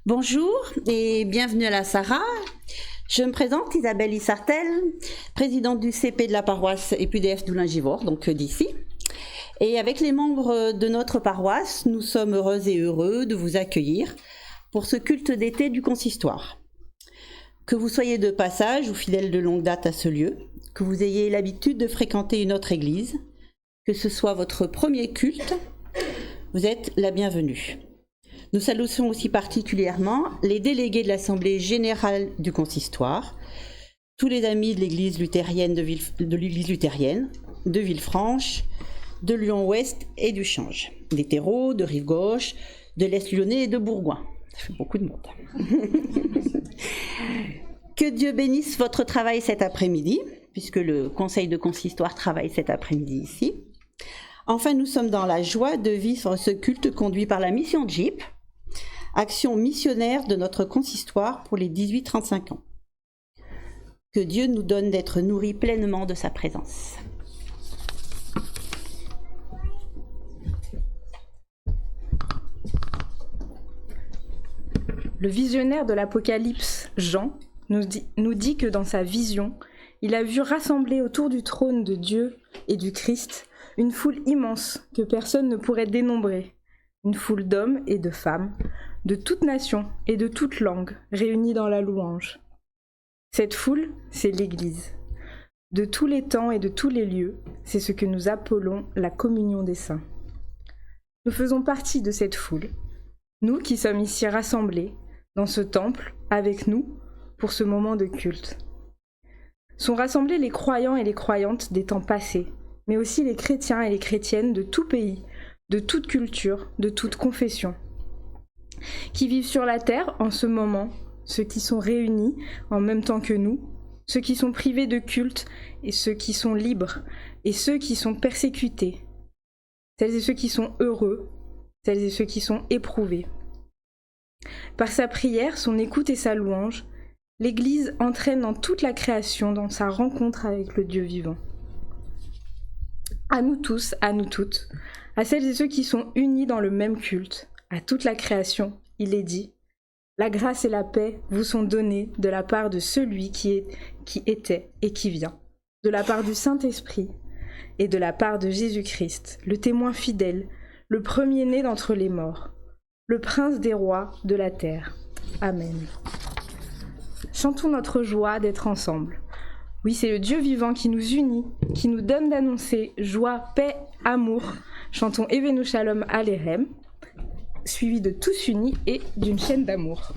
Bonjour et bienvenue à la Sarah. Je me présente, Isabelle Issartel, présidente du CP de la paroisse EPUDF d'Oulin-Givors, donc d'ici. Et avec les membres de notre paroisse, nous sommes heureuses et heureux de vous accueillir pour ce culte d'été du consistoire. Que vous soyez de passage ou fidèle de longue date à ce lieu, que vous ayez l'habitude de fréquenter une autre église, que ce soit votre premier culte, vous êtes la bienvenue. Nous saluons aussi particulièrement les délégués de l'Assemblée générale du consistoire, tous les amis de l'église luthérienne de Villefranche, de Lyon-Ouest et du Change, des Terreaux, de Rive-Gauche, de l'Est lyonnais et de Bourgoin. Ça fait beaucoup de monde. Que Dieu bénisse votre travail cet après-midi, puisque le conseil de consistoire travaille cet après-midi ici. Enfin, nous sommes dans la joie de vivre ce culte conduit par la mission JIP, action missionnaire de notre consistoire pour les 18-35 ans. Que Dieu nous donne d'être nourris pleinement de sa présence. Le visionnaire de l'Apocalypse, Jean, nous dit que dans sa vision, il a vu rassembler autour du trône de Dieu et du Christ une foule immense que personne ne pourrait dénombrer, une foule d'hommes et de femmes, de toute nation et de toute langue, réunis dans la louange. Cette foule, c'est l'Église. De tous les temps et de tous les lieux, c'est ce que nous appelons la communion des saints. Nous faisons partie de cette foule, nous qui sommes ici rassemblés, dans ce temple, avec nous, pour ce moment de culte. Sont rassemblés les croyants et les croyantes des temps passés, mais aussi les chrétiens et les chrétiennes de tout pays, de toute culture, de toute confession, qui vivent sur la terre en ce moment, ceux qui sont réunis en même temps que nous, ceux qui sont privés de culte et ceux qui sont libres, et ceux qui sont persécutés, celles et ceux qui sont heureux, celles et ceux qui sont éprouvés. Par sa prière, son écoute et sa louange, l'Église entraîne dans toute la création dans sa rencontre avec le Dieu vivant. À nous tous, à nous toutes, à celles et ceux qui sont unis dans le même culte, à toute la création, il est dit « La grâce et la paix vous sont données de la part de celui qui était et qui vient, de la part du Saint-Esprit et de la part de Jésus-Christ, le témoin fidèle, le premier-né d'entre les morts, le prince des rois de la terre. Amen. » Chantons notre joie d'être ensemble. Oui, c'est le Dieu vivant qui nous unit, qui nous donne d'annoncer joie, paix, amour. Chantons Evenu Shalom Aleichem, suivi de Tous unis et d'une chaîne d'amour.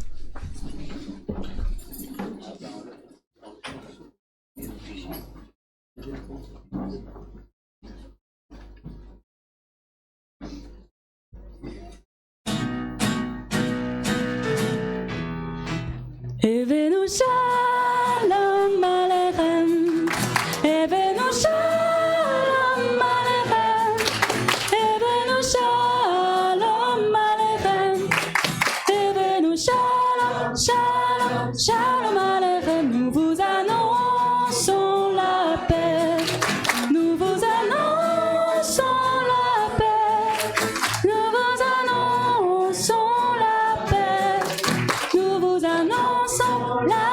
Evenu Shalom Aleichem, Evenu Shalom Aleichem, Evenu Shalom Aleichem, Evenu Shalom, Shalom, Shalom Aleichem. Nous vous annonçons la paix, nous vous annonçons la paix, nous vous annonçons la paix, nous vous annonçons la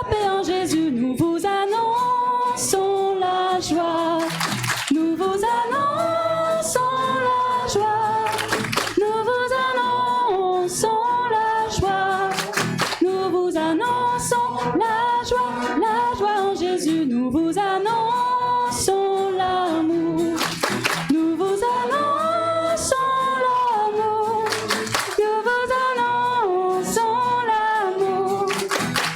paix en Jésus, nous vous annonçons la joie, nous vous annonçons la joie, nous vous annonçons la joie, nous vous annonçons la joie en Jésus, nous vous annonçons l'amour, nous vous annonçons l'amour, nous vous annonçons l'amour,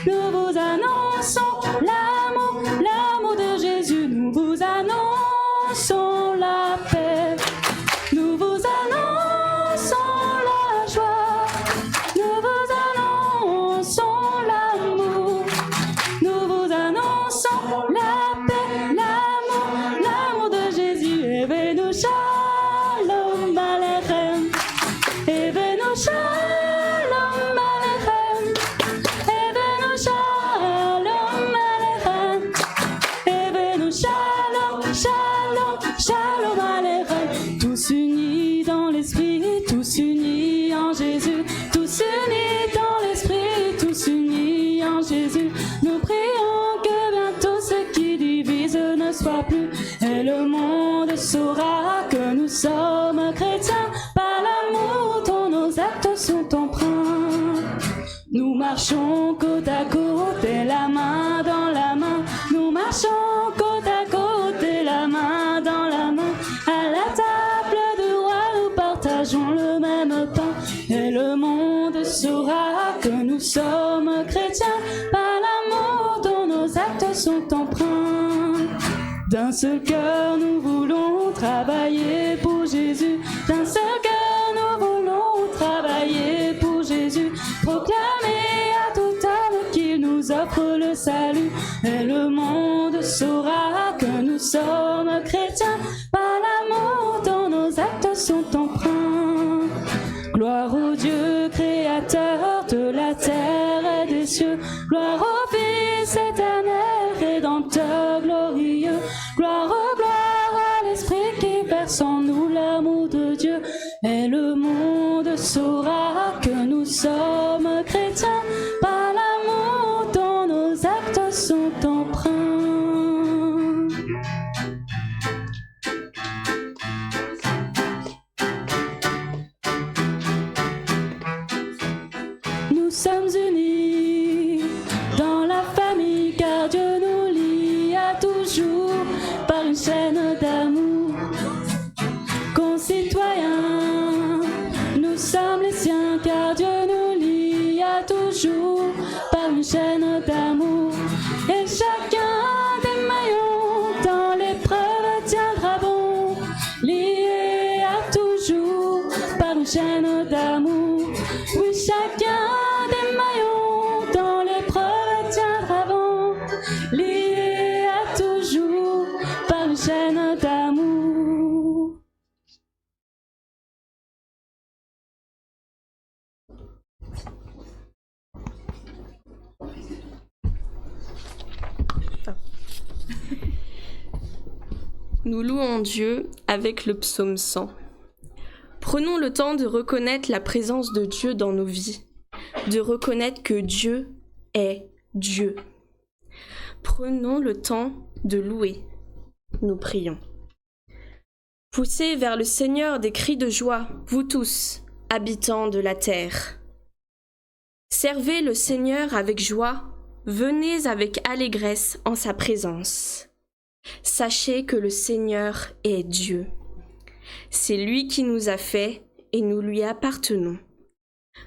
nous vous annonçons l'amour, l'amour de Jésus, nous vous annonçons la paix, nous vous annonçons la joie, nous vous annonçons l'amour, nous vous annonçons la paix, l'amour, l'amour de Jésus. Evenu Shalom Aleichem, Evenu Shalom Aleichem, Evenu Shalom Aleichem, Evenu Shalom, Shalom, soit plus. Et le monde saura que nous sommes chrétiens par l'amour dont nos actes sont empreints. Nous marchons côte à côte et la main dans la main. Nous marchons côte à côte et la main dans la main. À la table du roi, nous partageons le même pain. Et le monde saura que nous sommes chrétiens par l'amour dont nos actes sont empreints. D'un seul cœur, nous voulons travailler pour Jésus. D'un seul cœur, nous voulons travailler pour Jésus. Proclamer à toute âme qu'il nous offre le salut. Et le monde saura que nous sommes chrétiens par l'amour dont nos actes sont empreints. Gloire au Dieu créateur de la terre et des cieux. Gloire au Fils éternel, rédempteur glorieux. Gloire à l'Esprit qui verse en nous l'amour de Dieu. Et le monde saura que nous sommes chrétiens par l'amour dont nos actes sont empreints. Nous sommes unis dans la famille car Dieu nous lie à toujours par une chaîne d'amour. Concitoyens, nous sommes les siens car Dieu nous lie à toujours par une chaîne d'amour. Et chacun des maillons dans l'épreuve tiendra bon, lié à toujours par une chaîne d'amour. Oui, chacun des maillons dans l'épreuve tiendra bon, lié à toujours par une chaîne d'amour. Nous louons Dieu avec le psaume 100. Prenons le temps de reconnaître la présence de Dieu dans nos vies, de reconnaître que Dieu est Dieu. Prenons le temps de louer. Nous prions. Poussez vers le Seigneur des cris de joie, vous tous, habitants de la terre. Servez le Seigneur avec joie, venez avec allégresse en sa présence. Sachez que le Seigneur est Dieu. C'est lui qui nous a fait et nous lui appartenons.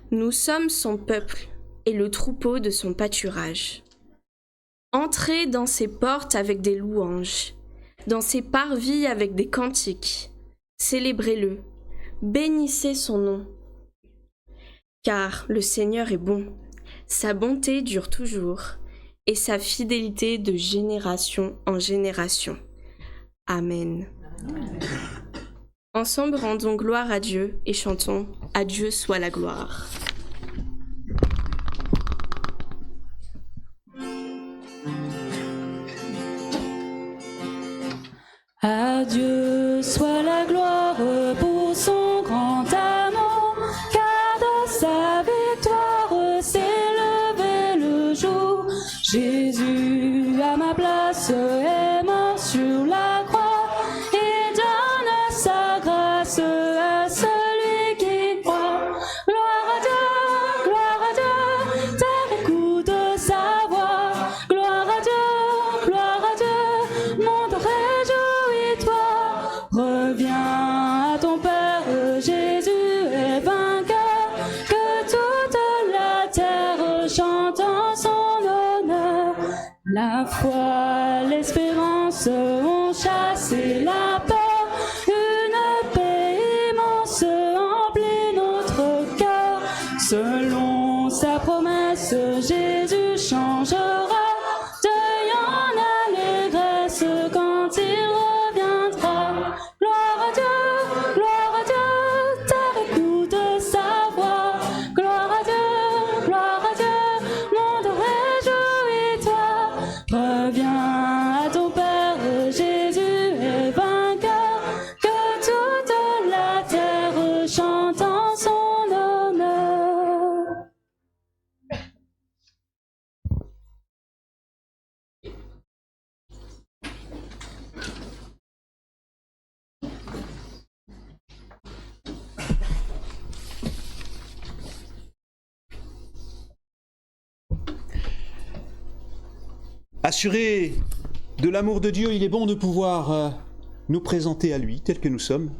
Nous sommes son peuple et le troupeau de son pâturage. Entrez dans ses portes avec des louanges, dans ses parvis avec des cantiques. Célébrez-le, bénissez son nom. Car le Seigneur est bon, sa bonté dure toujours, et sa fidélité de génération en génération. Amen. Ensemble, rendons gloire à Dieu et chantons « À Dieu soit la gloire ». À Dieu soit la gloire pour son grand amour, car de sa victoire s'est levé le jour. Jésus à ma place est mort sur la croix et donne sa grâce à celui qui croit. Gloire à Dieu, terre écoute sa voix. Gloire à Dieu, monde réjouis-toi. Reviens à ton Père, Jésus est vainqueur, que toute la terre chante en son honneur. La foi, l'espérance ont chassé la peur, une paix immense emplit notre cœur. Selon sa promesse, Jésus changera, deuil en allégresse quand il reviendra. Gloire à Dieu, terre écoute sa voix. Gloire à Dieu, monde réjouis-toi. Reviens à ton Père, Jésus est vainqueur, que toute la terre chante en son honneur. Assuré de l'amour de Dieu, il est bon de pouvoir nous présenter à lui tels que nous sommes,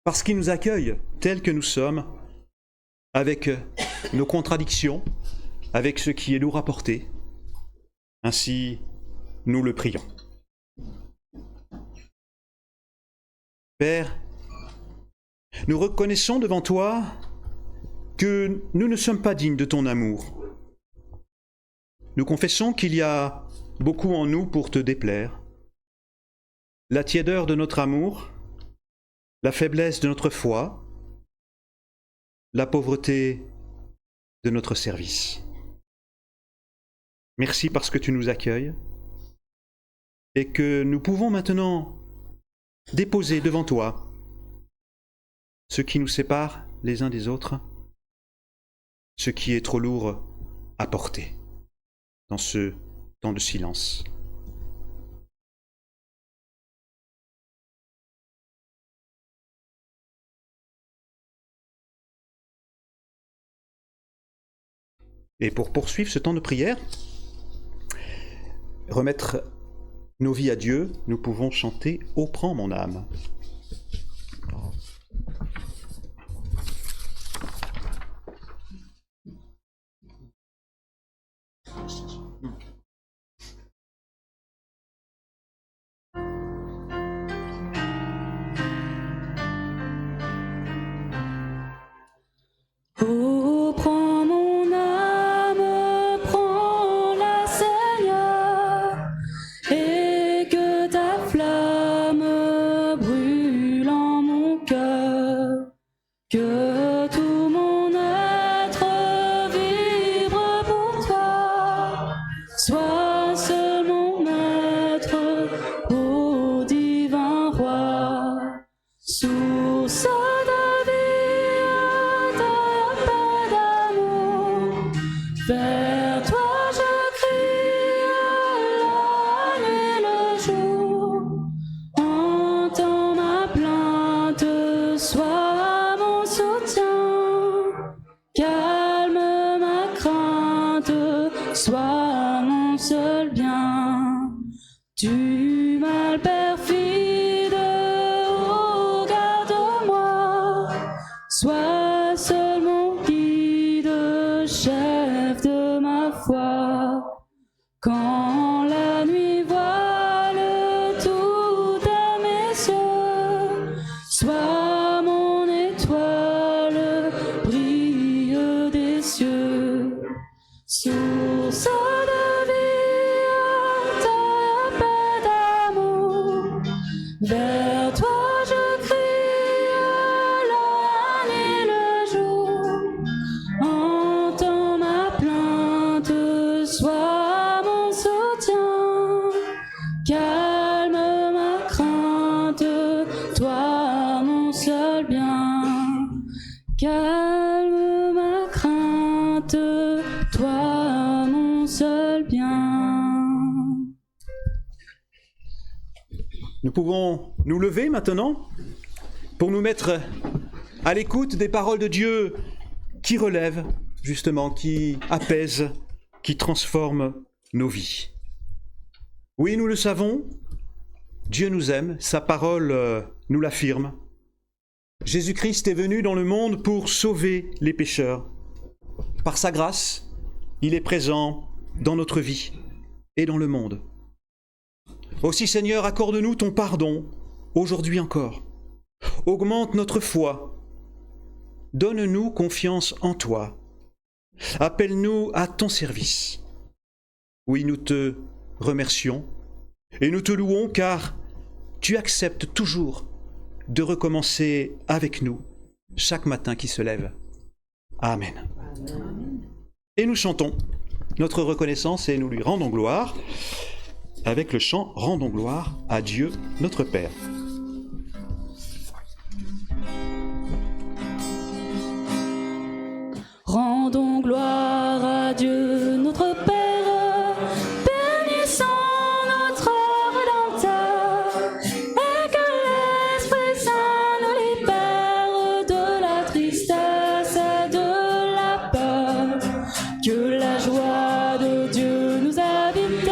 parce qu'il nous accueille tels que nous sommes, avec nos contradictions, avec ce qui est lourd à porter. Ainsi, nous le prions. Père, nous reconnaissons devant toi que nous ne sommes pas dignes de ton amour. Nous confessons qu'il y a beaucoup en nous pour te déplaire. La tiédeur de notre amour, la faiblesse de notre foi, la pauvreté de notre service. Merci parce que tu nous accueilles et que nous pouvons maintenant déposer devant toi ce qui nous sépare les uns des autres, ce qui est trop lourd à porter dans ce temps de silence. Et pour poursuivre ce temps de prière, remettre nos vies à Dieu, nous pouvons chanter « Ô prends mon âme ». Oh, prends mon âme, prends-la, Seigneur, et que ta flamme brûle en mon cœur, que tout mon être vibre pour toi, sois seul mon maître, ô divin roi, source de vie, ta d'amour, vers toi je crie la nuit et le jour, entends ma plainte, sois mon soutien, calme ma crainte, sois mon seul bien, du mal perfide, oh, garde-moi, sois seul mon guide, chef de ma foi. Quand la nuit voile tout mes yeux, sois mon étoile, brille des cieux, source de vie, ta paix d'amour, vers toi je crie la nuit et le jour, entends ma plainte, sois mon soutien, calme ma crainte, toi mon seul bien, calme ma crainte, toi mon seul bien. Nous pouvons nous lever maintenant pour nous mettre à l'écoute des paroles de Dieu qui relèvent, justement, qui apaisent, qui transforment nos vies. Oui, nous le savons, Dieu nous aime, sa parole nous l'affirme. Jésus-Christ est venu dans le monde pour sauver les pécheurs. Par sa grâce, il est présent dans notre vie et dans le monde. Aussi, Seigneur, accorde-nous ton pardon, aujourd'hui encore. Augmente notre foi. Donne-nous confiance en toi. Appelle-nous à ton service. Oui, nous te remercions et nous te louons car tu acceptes toujours de recommencer avec nous chaque matin qui se lève. Amen. Et nous chantons notre reconnaissance et nous lui rendons gloire avec le chant « Rendons gloire à Dieu notre Père ». Rendons gloire à Dieu notre Père, bénissons notre Rédempteur, et que l'Esprit Saint nous libère de la tristesse et de la peur, que la joie de Dieu nous habite,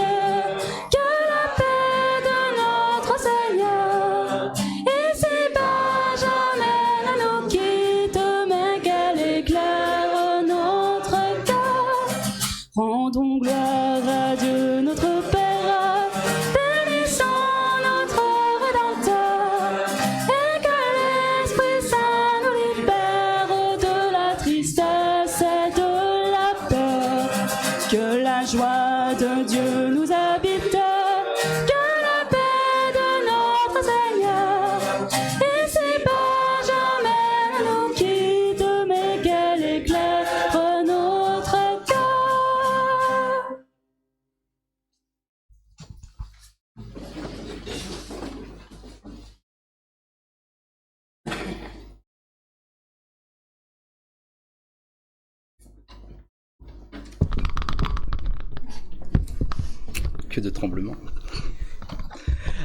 que de tremblement.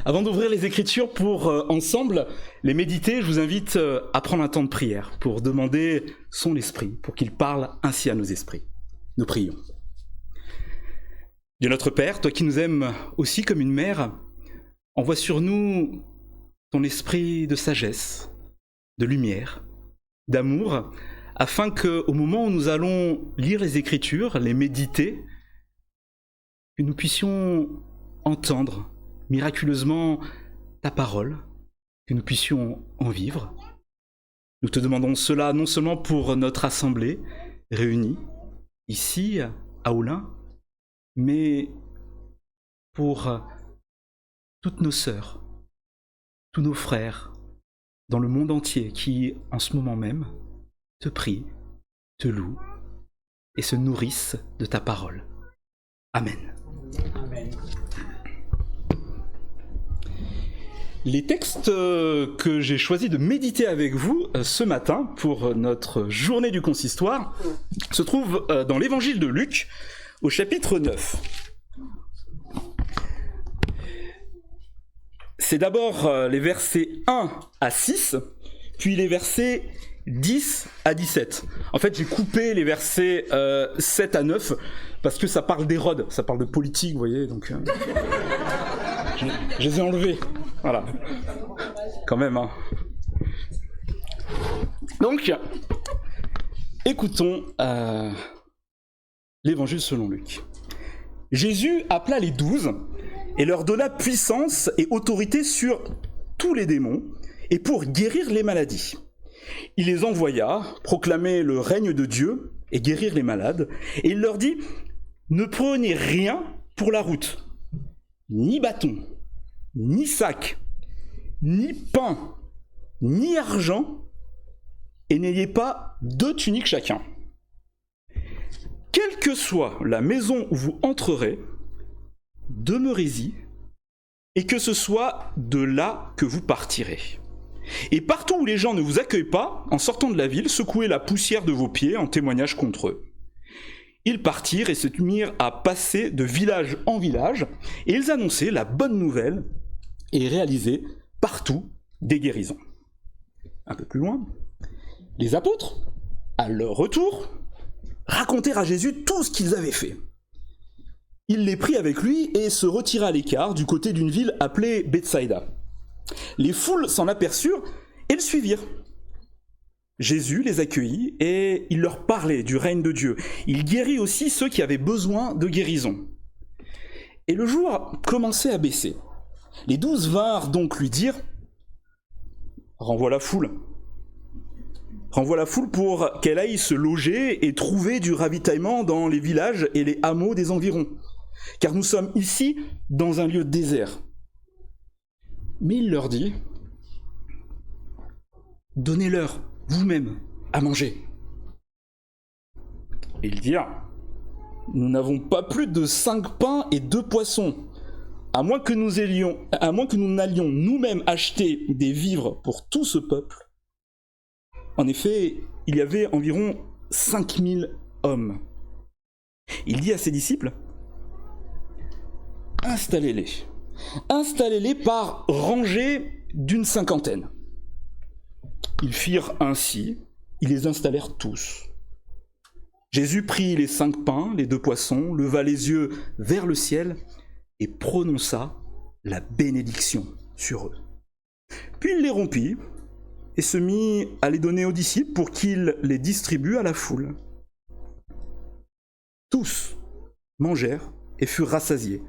Avant d'ouvrir les Écritures pour ensemble les méditer, je vous invite à prendre un temps de prière pour demander son esprit, pour qu'il parle ainsi à nos esprits. Nous prions. Dieu notre Père, toi qui nous aimes aussi comme une mère, envoie sur nous ton esprit de sagesse, de lumière, d'amour, afin qu'au moment où nous allons lire les Écritures, les méditer, que nous puissions entendre miraculeusement ta parole, que nous puissions en vivre. Nous te demandons cela non seulement pour notre assemblée réunie ici à Oulin, mais pour toutes nos sœurs, tous nos frères dans le monde entier qui, en ce moment même, te prient, te louent et se nourrissent de ta parole. Amen. Amen. Les textes que j'ai choisi de méditer avec vous ce matin pour notre journée du consistoire se trouvent dans l'évangile de Luc au chapitre 9. C'est d'abord les versets 1 à 6, puis les versets 10 à 17. En fait, j'ai coupé les versets 7 à 9 parce que ça parle d'Hérode, ça parle de politique, vous voyez, donc je les ai enlevés. Voilà. Quand même, hein. Donc, écoutons l'évangile selon Luc. Jésus appela les 12 et leur donna puissance et autorité sur tous les démons et pour guérir les maladies. Il les envoya proclamer le règne de Dieu et guérir les malades, et il leur dit « Ne prenez rien pour la route, ni bâton, ni sac, ni pain, ni argent, et n'ayez pas 2 tuniques chacun. Quelle que soit la maison où vous entrerez, demeurez-y, et que ce soit de là que vous partirez. Et partout où les gens ne vous accueillent pas, en sortant de la ville, secouez la poussière de vos pieds en témoignage contre eux. » Ils partirent et se mirent à passer de village en village, et ils annonçaient la bonne nouvelle et réalisaient partout des guérisons. Un peu plus loin, les apôtres, à leur retour, racontèrent à Jésus tout ce qu'ils avaient fait. Il les prit avec lui et se retira à l'écart du côté d'une ville appelée Bethsaïda. Les foules s'en aperçurent et le suivirent. Jésus les accueillit et il leur parlait du règne de Dieu. Il guérit aussi ceux qui avaient besoin de guérison. Et le jour commençait à baisser. Les 12 vinrent donc lui dire « Renvoie la foule. Renvoie la foule pour qu'elle aille se loger et trouver du ravitaillement dans les villages et les hameaux des environs. Car nous sommes ici dans un lieu désert. » Mais il leur dit « Donnez-leur vous-même à manger. » Et ils dirent « Nous n'avons pas plus de 5 pains et 2 poissons. À moins que nous n'allions nous-mêmes acheter des vivres pour tout ce peuple. » En effet, il y avait environ 5000 hommes. Il dit à ses disciples « Installez-les. Installez-les par rangées d'une 50aine. » Ils firent ainsi, ils les installèrent tous. Jésus prit les 5 pains, les 2 poissons, leva les yeux vers le ciel et prononça la bénédiction sur eux. Puis il les rompit et se mit à les donner aux disciples pour qu'ils les distribuent à la foule. Tous mangèrent et furent rassasiés,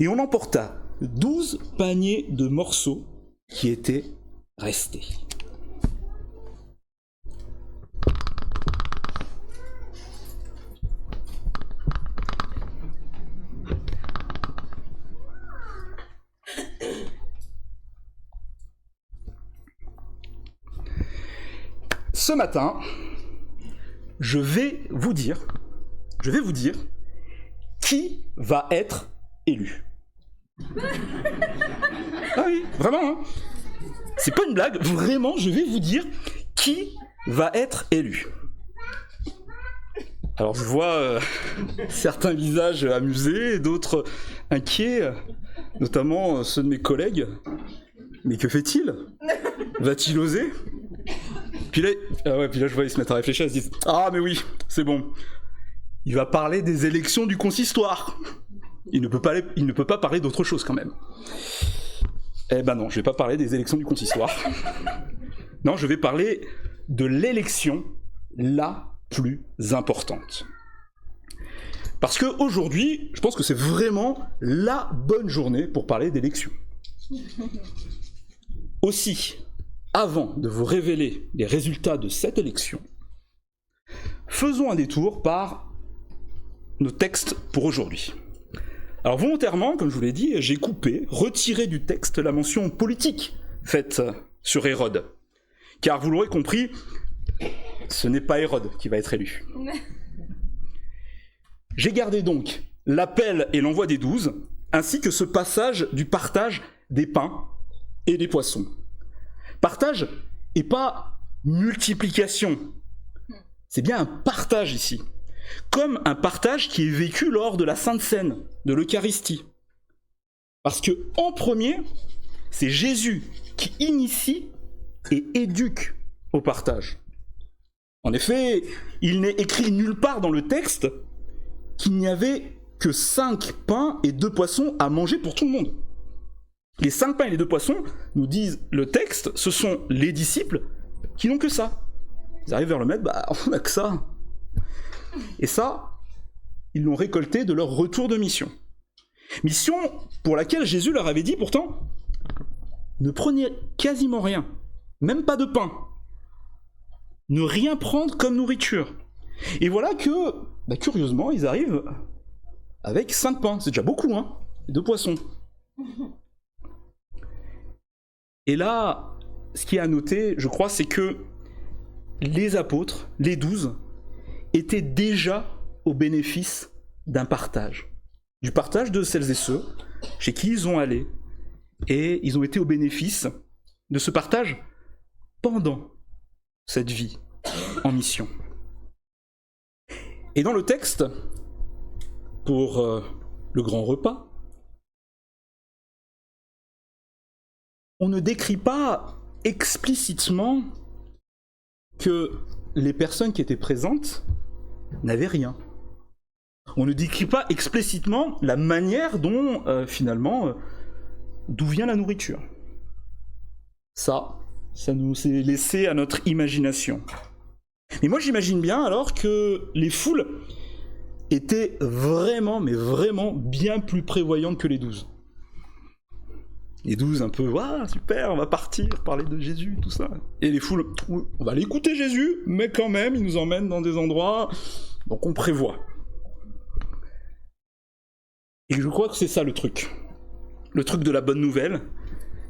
et on emporta 12 paniers de morceaux qui étaient restés. Ce matin, je vais vous dire qui va être élu. Ah oui, vraiment, hein. C'est pas une blague, vraiment, je vais vous dire qui va être élu. Alors je vois certains visages amusés, d'autres inquiets, notamment ceux de mes collègues. Mais que fait-il? Va-t-il oser? Puis là, je vois ils se mettent à réfléchir, ils se disent « Ah mais oui, c'est bon. Il va parler des élections du consistoire. Il ne peut pas parler d'autre chose quand même. » Eh ben non, je vais pas parler des élections du consistoire. Non, je vais parler de l'élection la plus importante. Parce qu'aujourd'hui, je pense que c'est vraiment la bonne journée pour parler d'élection. Aussi, avant de vous révéler les résultats de cette élection, faisons un détour par nos textes pour aujourd'hui. Alors volontairement, comme je vous l'ai dit, j'ai retiré du texte la mention politique faite sur Hérode. Car vous l'aurez compris, ce n'est pas Hérode qui va être élu. J'ai gardé donc l'appel et l'envoi des 12, ainsi que ce passage du partage des pains et des poissons. Partage et pas multiplication. C'est bien un partage ici. Comme un partage qui est vécu lors de la Sainte Seine, de l'Eucharistie. Parce que, en premier, c'est Jésus qui initie et éduque au partage. En effet, il n'est écrit nulle part dans le texte qu'il n'y avait que 5 pains et 2 poissons à manger pour tout le monde. Les 5 pains et les 2 poissons, nous disent le texte, ce sont les disciples qui n'ont que ça. Ils arrivent vers le maître, on n'a que ça. Et ça, ils l'ont récolté de leur retour de mission. Mission pour laquelle Jésus leur avait dit pourtant, ne prenez quasiment rien, même pas de pain. Ne rien prendre comme nourriture. Et voilà que, curieusement, ils arrivent avec 5 pains. C'est déjà beaucoup, hein, et 2 poissons. Et là, ce qui est à noter, je crois, c'est que les apôtres, les 12, étaient déjà au bénéfice d'un partage. Du partage de celles et ceux chez qui ils ont allé. Et ils ont été au bénéfice de ce partage pendant cette vie en mission. Et dans le texte, pour le grand repas, on ne décrit pas explicitement que les personnes qui étaient présentes n'avaient rien. On ne décrit pas explicitement la manière dont, d'où vient la nourriture. Ça nous est laissé à notre imagination. Mais moi j'imagine bien alors que les foules étaient vraiment, mais vraiment bien plus prévoyantes que les 12. Les 12 un peu, waouh, super, on va partir, parler de Jésus, tout ça. Et les foules, on va aller écouter Jésus, mais quand même, il nous emmène dans des endroits, donc on prévoit. Et je crois que c'est ça le truc. Le truc de la bonne nouvelle,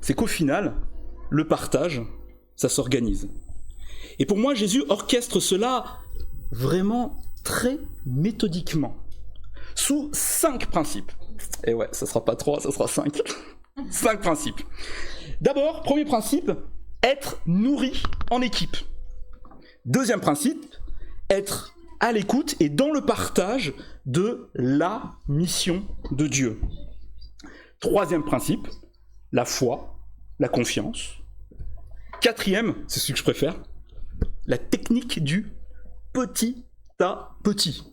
c'est qu'au final, le partage, ça s'organise. Et pour moi, Jésus orchestre cela vraiment très méthodiquement, sous 5 principes. Et ouais, ça sera pas 3, ça sera 5. 5 principes. D'abord, premier principe, être nourri en équipe. Deuxième principe, être à l'écoute et dans le partage de la mission de Dieu. Troisième principe, la foi, la confiance. Quatrième, c'est ce que je préfère, la technique du petit à petit.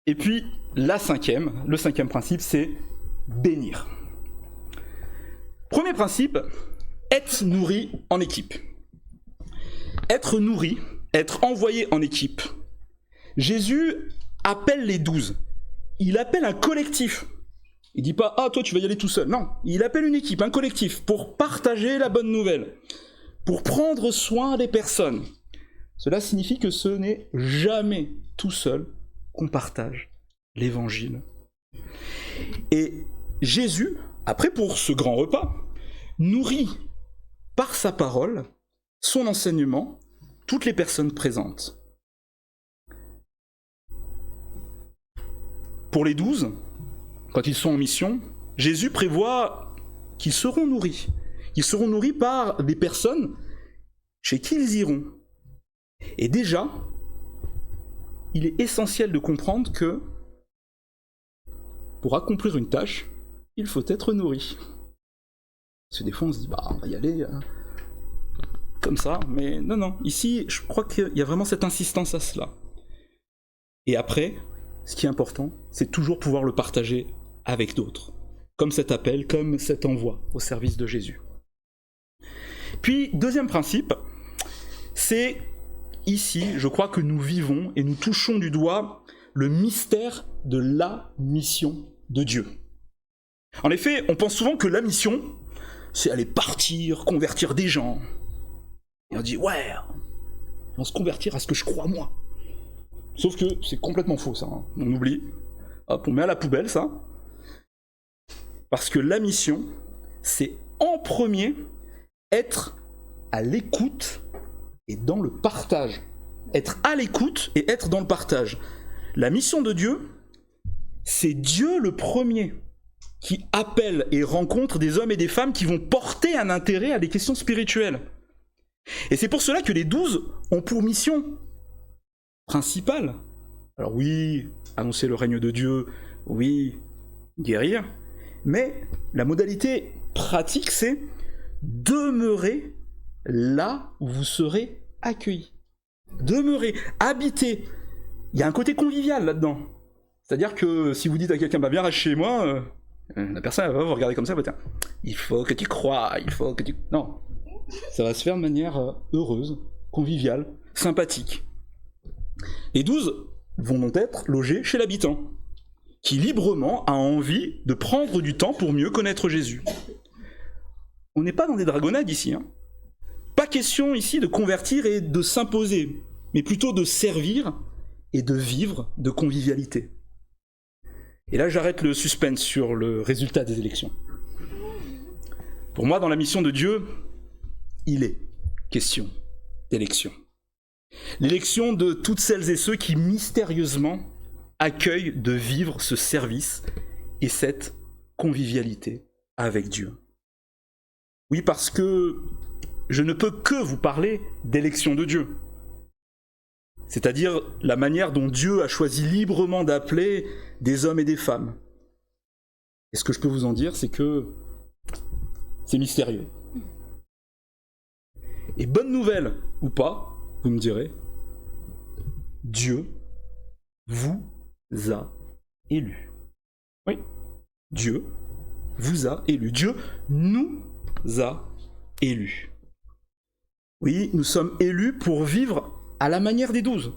Et puis, le cinquième principe, c'est bénir. Premier principe, être nourri en équipe. Être nourri, être envoyé en équipe. Jésus appelle les 12. Il appelle un collectif. Il dit pas « Ah, toi, tu vas y aller tout seul ». Non, il appelle une équipe, un collectif, pour partager la bonne nouvelle, pour prendre soin des personnes. Cela signifie que ce n'est jamais tout seul qu'on partage l'évangile. Et Jésus, après pour ce grand repas, nourrit par sa parole, son enseignement, toutes les personnes présentes. Pour les 12, quand ils sont en mission, Jésus prévoit qu'ils seront nourris. Ils seront nourris par des personnes chez qui ils iront. Et déjà, il est essentiel de comprendre que pour accomplir une tâche, il faut être nourri. Parce que des fois on se dit, bah on va y aller comme ça, mais non, ici je crois qu'il y a vraiment cette insistance à cela. Et après, ce qui est important, c'est toujours pouvoir le partager avec d'autres, comme cet appel, comme cet envoi au service de Jésus. Puis, deuxième principe, c'est ici, je crois que nous vivons et nous touchons du doigt le mystère de la mission de Dieu. En effet, on pense souvent que la mission, c'est aller partir, convertir des gens. Et on dit, ouais, on va se convertir à ce que je crois moi. Sauf que c'est complètement faux ça, hein. On oublie. Hop, on met à la poubelle ça. Parce que la mission, c'est en premier être à l'écoute et dans le partage. Être à l'écoute et être dans le partage. La mission de Dieu, c'est Dieu le premier qui appelle et rencontre des hommes et des femmes qui vont porter un intérêt à des questions spirituelles. Et c'est pour cela que les 12 ont pour mission principale, alors oui, annoncer le règne de Dieu, oui, guérir, mais la modalité pratique, c'est demeurer là où vous serez accueillis. Demeurer, habiter. Il y a un côté convivial là-dedans. C'est-à-dire que si vous dites à quelqu'un, bah viens chez moi, la personne elle va vous regarder comme ça, va dire, il faut que tu crois, il faut que tu... Non, ça va se faire de manière heureuse, conviviale, sympathique. Les 12 vont donc être logés chez l'habitant, qui librement a envie de prendre du temps pour mieux connaître Jésus. On n'est pas dans des dragonnades ici, hein. Pas question ici de convertir et de s'imposer, mais plutôt de servir et de vivre de convivialité. Et là, j'arrête le suspense sur le résultat des élections. Pour moi, dans la mission de Dieu, il est question d'élection. L'élection de toutes celles et ceux qui mystérieusement accueillent de vivre ce service et cette convivialité avec Dieu. Oui, parce que je ne peux que vous parler d'élection de Dieu. C'est-à-dire la manière dont Dieu a choisi librement d'appeler des hommes et des femmes. Et ce que je peux vous en dire, c'est que c'est mystérieux. Et bonne nouvelle ou pas, vous me direz, Dieu vous a élus. Oui, Dieu vous a élus. Dieu nous a élus. Oui, nous sommes élus pour vivre à la manière des 12.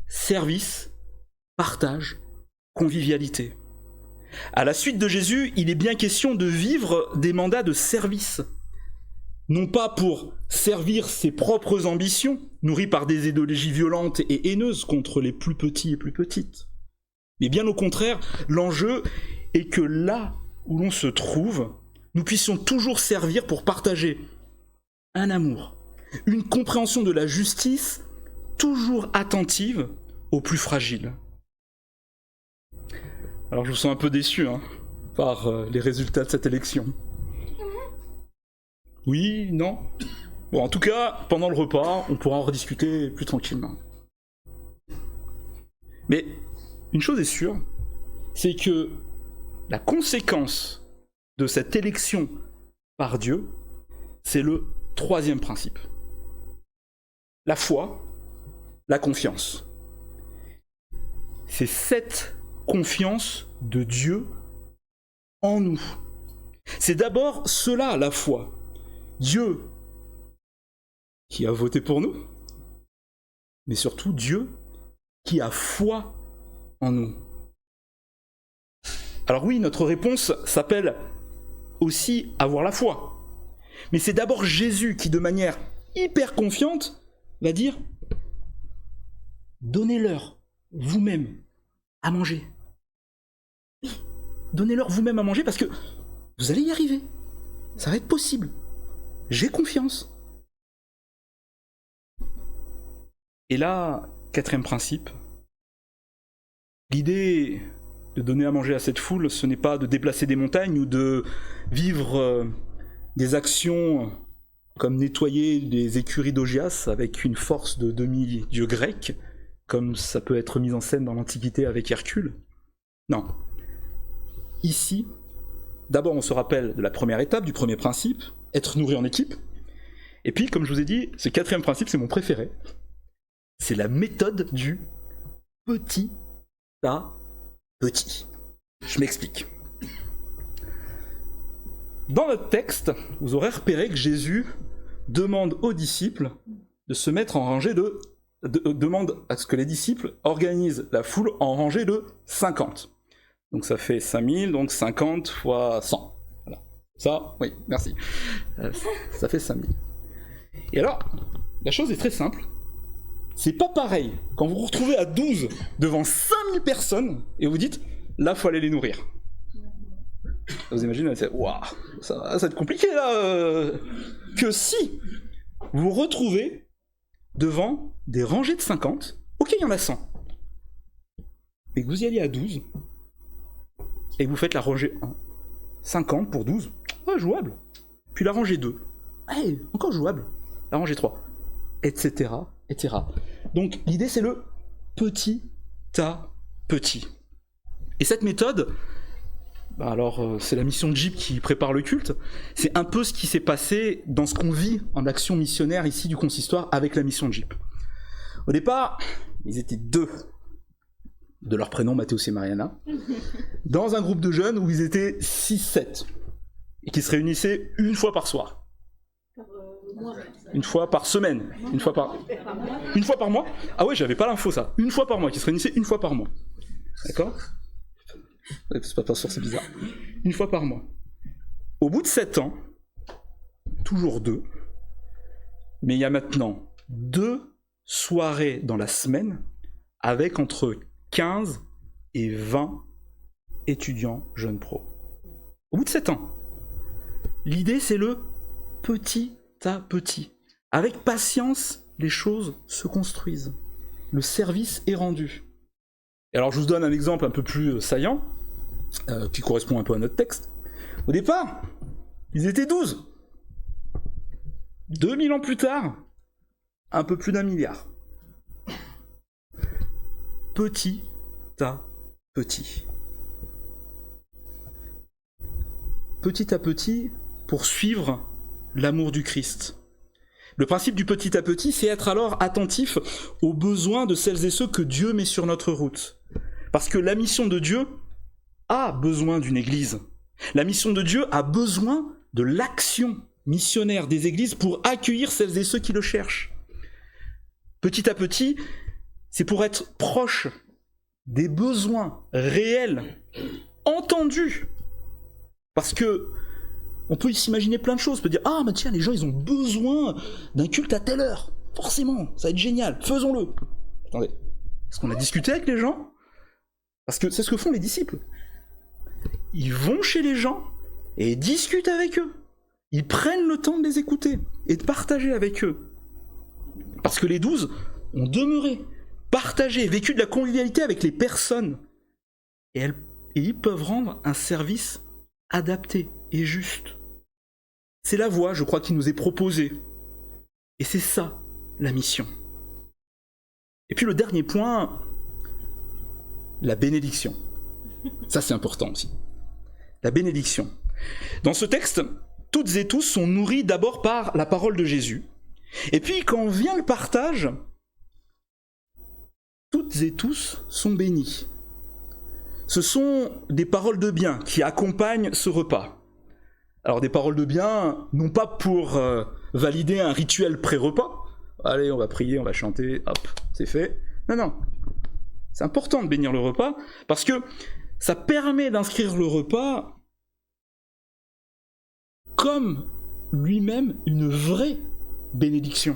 Service, partage, convivialité. À la suite de Jésus, il est bien question de vivre des mandats de service. Non pas pour servir ses propres ambitions, nourries par des idéologies violentes et haineuses contre les plus petits et plus petites. Mais bien au contraire, l'enjeu est que là où l'on se trouve, nous puissions toujours servir pour partager un amour, une compréhension de la justice toujours attentive aux plus fragiles. Alors je vous sens un peu déçu par les résultats de cette élection. Oui, non. Bon, en tout cas, pendant le repas, on pourra en rediscuter plus tranquillement. Mais une chose est sûre, c'est que la conséquence de cette élection par Dieu, c'est le troisième principe. La foi, la confiance. C'est cette confiance de Dieu en nous. C'est d'abord cela, la foi. Dieu qui a voté pour nous, mais surtout Dieu qui a foi en nous. Alors oui, notre réponse s'appelle aussi avoir la foi. Mais c'est d'abord Jésus qui, de manière hyper confiante, va dire « Donnez-leur vous-même à manger. » Oui, donnez-leur vous-même à manger parce que vous allez y arriver. Ça va être possible. J'ai confiance. Et là, quatrième principe, l'idée de donner à manger à cette foule, ce n'est pas de déplacer des montagnes ou de vivre des actions comme nettoyer les écuries d'Augias avec une force de demi-dieu grec, comme ça peut être mis en scène dans l'Antiquité avec Hercule. Non. Ici, d'abord on se rappelle de la première étape, du premier principe, être nourri en équipe. Et puis, comme je vous ai dit, ce quatrième principe, c'est mon préféré. C'est la méthode du petit à petit. Je m'explique. Dans notre texte, vous aurez repéré que Jésus demande aux disciples de se mettre en rangée demande à ce que les disciples organisent la foule en rangée de 50. Donc ça fait 5000, donc 50 fois 100. Voilà. Ça, oui, merci. Ça fait 5000. Et alors, la chose est très simple. C'est pas pareil quand vous vous retrouvez à 12 devant 5000 personnes et vous dites, là, faut aller les nourrir. Vous imaginez, c'est waouh, ça va être compliqué là. Que si vous vous retrouvez devant des rangées de 50, ok, il y en a 100, mais que vous y alliez à 12 et que vous faites la rangée 1, 50 pour 12, ouais, jouable. Puis la rangée 2, ouais, encore jouable. La rangée 3, etc., etc. Donc l'idée c'est le petit à petit. Et cette méthode, c'est la mission de Jeep qui prépare le culte. C'est un peu ce qui s'est passé dans ce qu'on vit en action missionnaire ici du consistoire avec la mission de Jeep. Au départ, ils étaient 2, de leur prénom Mathéus et Mariana, dans un groupe de jeunes où ils étaient 6-7, et qui se réunissaient une fois par soir. Une fois par semaine. Une fois par mois. Ah ouais, j'avais pas l'info ça. Une fois par mois, qui se réunissaient une fois par mois. D'accord ? C'est pas sûr, c'est bizarre. Une fois par mois. Au bout de 7 ans, toujours 2, mais il y a maintenant 2 soirées dans la semaine avec entre 15 et 20 étudiants jeunes pros. Au bout de 7 ans. L'idée, c'est le petit à petit. Avec patience, les choses se construisent. Le service est rendu. Et alors, je vous donne un exemple un peu plus saillant, qui correspond un peu à notre texte. Au départ, ils étaient 12. 2000 ans plus tard, un peu plus d'1 milliard. Petit à petit. Petit à petit, pour suivre l'amour du Christ. Le principe du petit à petit, c'est être alors attentif aux besoins de celles et ceux que Dieu met sur notre route. Parce que la mission de Dieu a besoin d'une église. La mission de Dieu a besoin de l'action missionnaire des églises pour accueillir celles et ceux qui le cherchent. Petit à petit, c'est pour être proche des besoins réels, entendus. Parce que on peut s'imaginer plein de choses, on peut dire « Ah, bah tiens, les gens, ils ont besoin d'un culte à telle heure. Forcément, ça va être génial, faisons-le. » Attendez, est-ce qu'on a discuté avec les gens ? Parce que c'est ce que font les disciples. Ils vont chez les gens et discutent avec eux. Ils prennent le temps de les écouter et de partager avec eux. Parce que les 12 ont demeuré, partagé, vécu de la convivialité avec les personnes. Et ils peuvent rendre un service adapté et juste. C'est la voie, je crois, qui nous est proposée. Et c'est ça, la mission. Et puis le dernier point, la bénédiction. Ça, c'est important aussi. La bénédiction. Dans ce texte, toutes et tous sont nourris d'abord par la parole de Jésus. Et puis, quand vient le partage, toutes et tous sont bénis. Ce sont des paroles de bien qui accompagnent ce repas. Alors des paroles de bien, non pas pour valider un rituel pré-repas. Allez, on va prier, on va chanter, hop, c'est fait. Non, non. C'est important de bénir le repas parce que ça permet d'inscrire le repas comme lui-même une vraie bénédiction.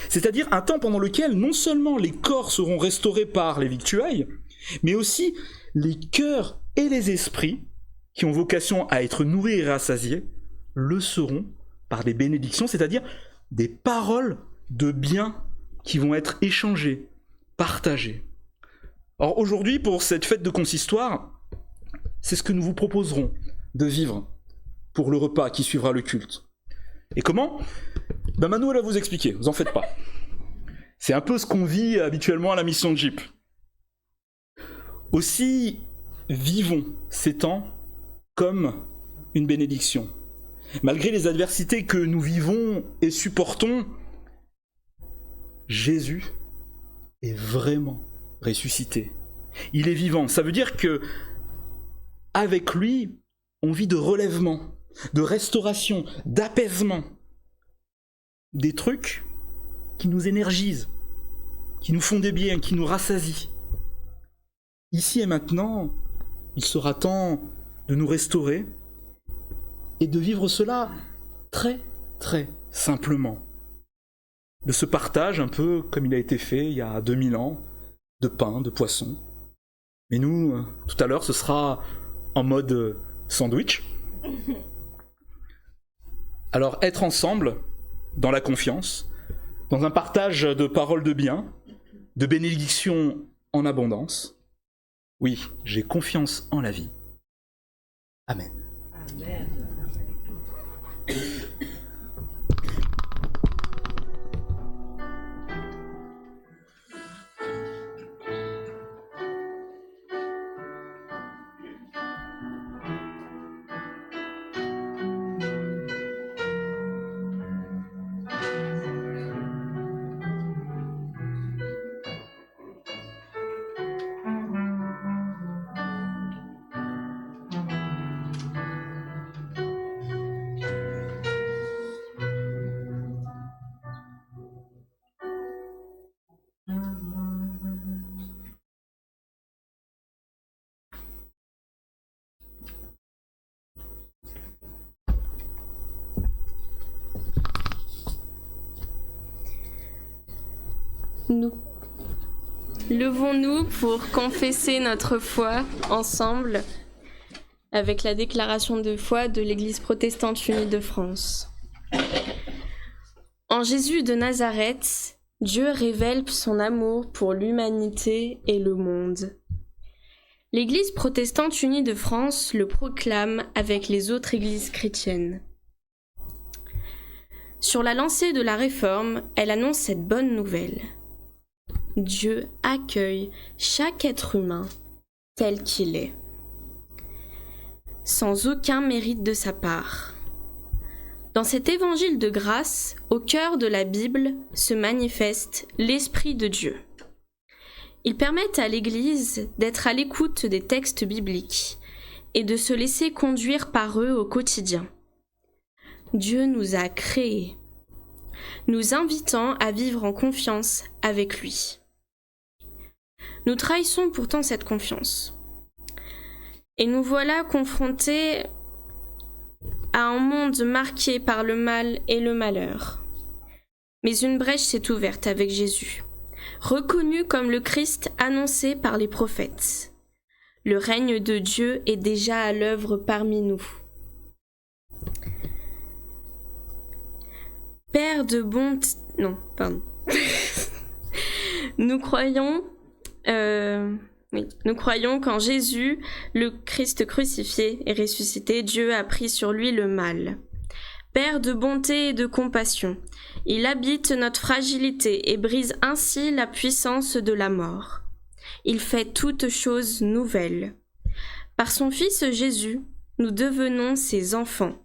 C'est-à-dire un temps pendant lequel non seulement les corps seront restaurés par les victuailles, mais aussi les cœurs et les esprits qui ont vocation à être nourris et rassasiés le seront par des bénédictions, c'est-à-dire des paroles de bien qui vont être échangées, partagées. Or aujourd'hui, pour cette fête de consistoire, c'est ce que nous vous proposerons de vivre pour le repas qui suivra le culte. Et comment ? Manu va vous expliquer, vous en faites pas. C'est un peu ce qu'on vit habituellement à la mission de Jeep. Aussi, vivons ces temps comme une bénédiction. Malgré les adversités que nous vivons et supportons, Jésus est vraiment ressuscité. Il est vivant. Ça veut dire que avec lui, on vit de relèvement, de restauration, d'apaisement. Des trucs qui nous énergisent, qui nous font des bien, qui nous rassasient. Ici et maintenant, il sera temps de nous restaurer et de vivre cela très, très simplement. De ce partage un peu comme il a été fait il y a 2000 ans, de pain, de poisson. Mais nous, tout à l'heure, ce sera en mode sandwich. Alors, être ensemble, dans la confiance, dans un partage de paroles de bien, de bénédictions en abondance. Oui, j'ai confiance en la vie. Amen. Amen. Nous levons-nous pour confesser notre foi ensemble avec la déclaration de foi de l'Église protestante unie de France. En Jésus de Nazareth, Dieu révèle son amour pour l'humanité et le monde. L'Église protestante unie de France le proclame avec les autres églises chrétiennes. Sur la lancée de la Réforme, elle annonce cette bonne nouvelle. Dieu accueille chaque être humain tel qu'il est, sans aucun mérite de sa part. Dans cet évangile de grâce, au cœur de la Bible, se manifeste l'Esprit de Dieu. Ils permettent à l'Église d'être à l'écoute des textes bibliques et de se laisser conduire par eux au quotidien. Dieu nous a créés, nous invitant à vivre en confiance avec lui. Nous trahissons pourtant cette confiance. Et nous voilà confrontés à un monde marqué par le mal et le malheur. Mais une brèche s'est ouverte avec Jésus, reconnu comme le Christ annoncé par les prophètes. Le règne de Dieu est déjà à l'œuvre parmi nous. Père de bonté... Non, pardon. Nous croyons qu'en Jésus, le Christ crucifié et ressuscité, Dieu a pris sur lui le mal. Père de bonté et de compassion, il habite notre fragilité et brise ainsi la puissance de la mort. Il fait toutes choses nouvelles. Par son Fils Jésus, nous devenons ses enfants.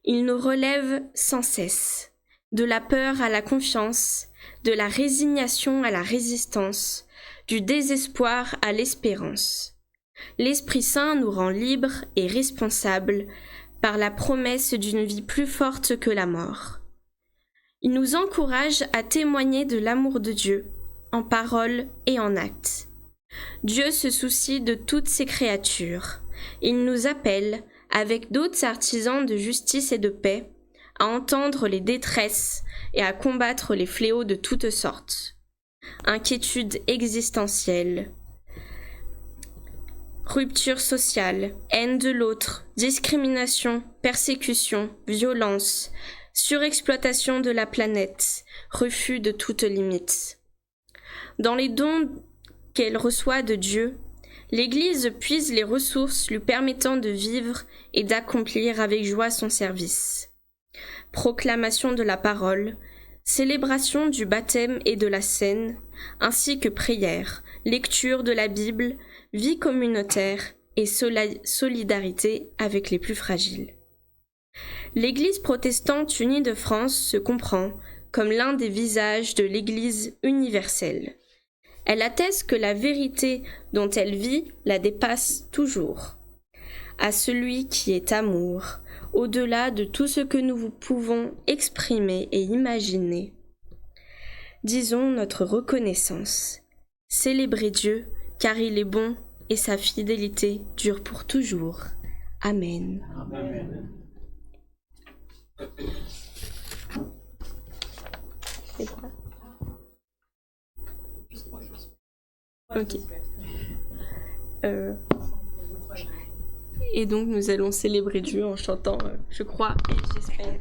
Il nous relève sans cesse, de la peur à la confiance, de la résignation à la résistance, du désespoir à l'espérance. L'Esprit Saint nous rend libres et responsables par la promesse d'une vie plus forte que la mort. Il nous encourage à témoigner de l'amour de Dieu, en parole et en acte. Dieu se soucie de toutes ses créatures. Il nous appelle, avec d'autres artisans de justice et de paix, à entendre les détresses et à combattre les fléaux de toutes sortes. Inquiétude existentielle, rupture sociale, haine de l'autre, discrimination, persécution, violence, surexploitation de la planète, refus de toute limite. Dans les dons qu'elle reçoit de Dieu, l'Église puise les ressources lui permettant de vivre et d'accomplir avec joie son service. Proclamation de la parole, Célébration du baptême et de la scène, ainsi que prière, lecture de la Bible, vie communautaire et solidarité avec les plus fragiles. L'Église protestante unie de France se comprend comme l'un des visages de l'Église universelle. Elle atteste que la vérité dont elle vit la dépasse toujours. À celui qui est amour, au-delà de tout ce que nous pouvons exprimer et imaginer. Disons notre reconnaissance. Célébrez Dieu, car il est bon et sa fidélité dure pour toujours. Amen. Amen. C'est quoi? Ok. Et donc nous allons célébrer Dieu en chantant Je crois et j'espère.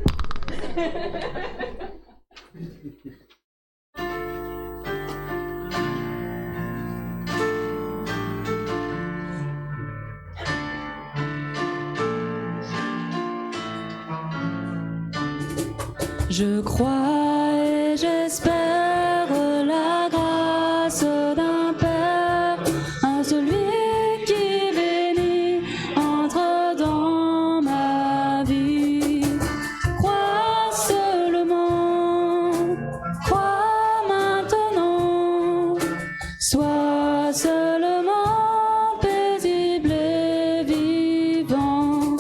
Je crois et j'espère la grâce d'un Père, un celui qui bénit entre dans ma vie. Crois seulement, crois maintenant, sois seulement paisible et vivant.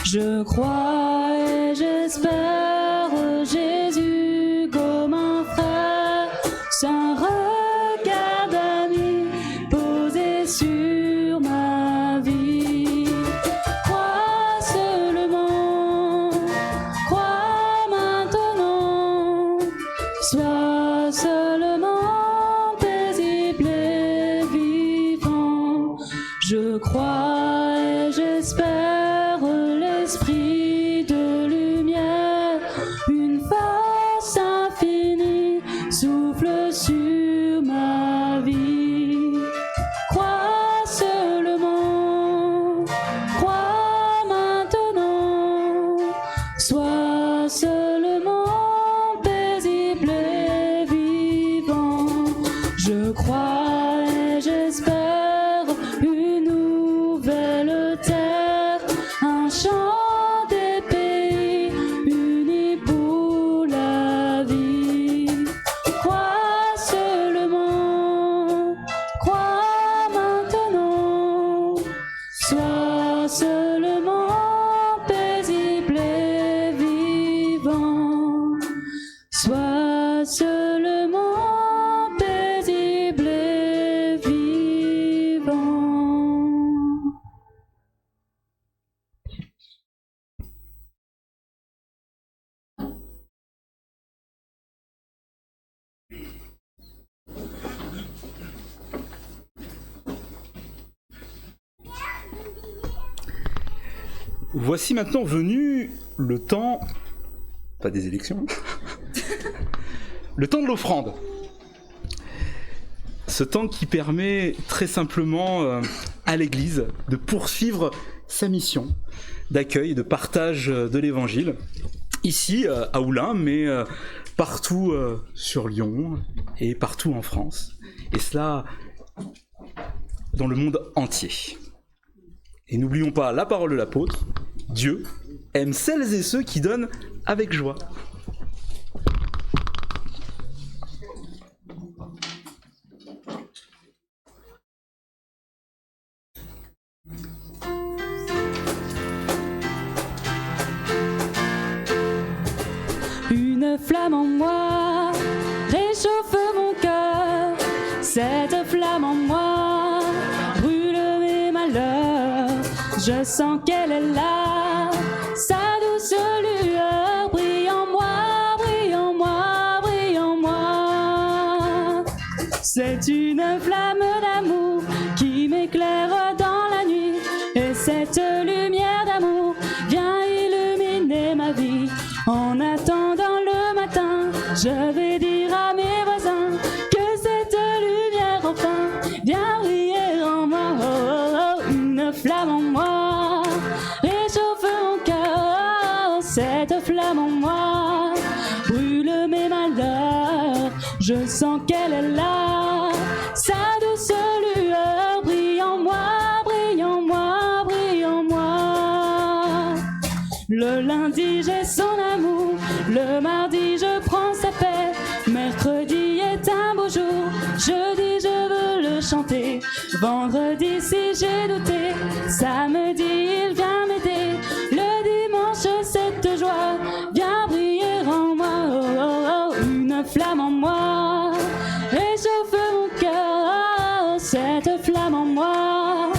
Je crois et j'espère Jésus comme un frère, sans regard d'ami posé sur ma vie. Crois seulement, crois maintenant, sois seulement paisible et vivant. Je crois et j'espère l'esprit de lumière, une force infinie souffle sur ma vie. Crois seulement, crois maintenant, sois seulement paisible et vivant. Je crois et j'espère une nouvelle terre, un chant des pays unis pour la vie. Crois seulement, crois maintenant, sois seulement paisible et vivant. Sois seulement paisible et vivant. Voici maintenant venu le temps, pas des élections, le temps de l'offrande. Ce temps qui permet très simplement à l'Église de poursuivre sa mission d'accueil, de partage de l'Évangile, ici à Oulin, mais partout sur Lyon et partout en France, et cela dans le monde entier. Et n'oublions pas la parole de l'apôtre, Dieu aime celles et ceux qui donnent avec joie. Une flamme en moi réchauffe mon cœur. Cette flamme en moi brûle mes malheurs. Je sens qu'elle est là, sa douce lueur brille en moi, brille en moi, brille en moi. C'est une flamme d'amour qui m'éclaire dans la nuit, et cette lumière d'amour vient illuminer ma vie. En attendant le matin, je vais dire à mes voisins que cette lumière enfin vient briller en moi. Oh, oh, oh, une flamme en moi réchauffe mon cœur. Cette flamme en moi brûle mes malheurs. Je sens qu'elle est là, sa douce lueur brille en moi, brille en moi, brille en moi. Le lundi j'ai son amour, le mardi je prends sa paix, mercredi est un beau jour, jeudi je veux le chanter, vendredi si j'ai douté, samedi il vient m'aider, le dimanche cette joie vient briller en moi, oh, oh, oh, une flamme en moi, réchauffe mon cœur, cette flamme en moi,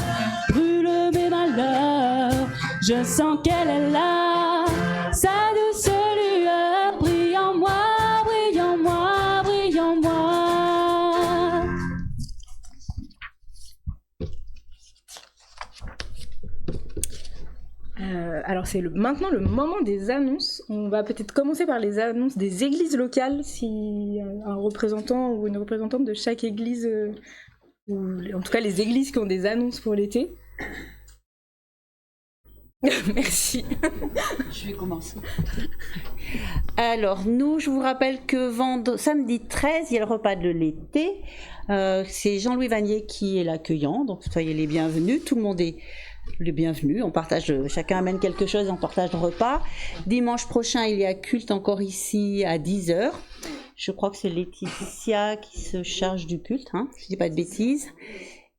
brûle mes malheurs, je sens qu'elle est là, sa douce lueur brille en moi, brille en moi, brille en moi. Alors c'est maintenant le moment des annonces. On va peut-être commencer par les annonces des églises locales, si un représentant ou une représentante de chaque église, ou en tout cas les églises qui ont des annonces pour l'été. Merci. Je vais commencer. Alors, nous, je vous rappelle que samedi 13, il y a le repas de l'été. C'est Jean-Louis Vanier qui est l'accueillant, donc soyez les bienvenus. Tout le monde est le bienvenu. On partage, chacun amène quelque chose, on partage le repas. Dimanche prochain, il y a culte encore ici à 10h. Je crois que c'est Laetitia qui se charge du culte, hein, si je ne dis pas de bêtises.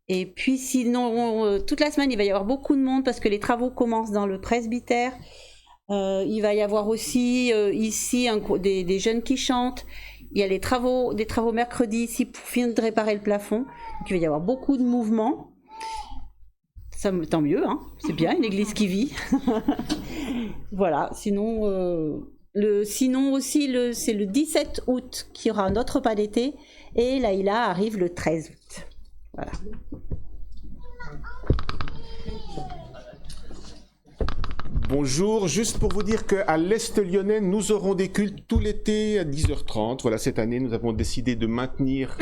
Et puis sinon, toute la semaine, il va y avoir beaucoup de monde parce que les travaux commencent dans le presbytère. Il va y avoir aussi ici des jeunes qui chantent. Il y a des travaux mercredi ici pour finir de réparer le plafond. Donc il va y avoir beaucoup de mouvements. Ça, tant mieux, hein, c'est bien, une église qui vit. Voilà, sinon, c'est le 17 août qu'il y aura notre repas d'été. Et Laïla arrive le 13 août. Voilà. Bonjour, juste pour vous dire qu'à l'Est lyonnais, nous aurons des cultes tout l'été à 10h30. Voilà, cette année, nous avons décidé de maintenir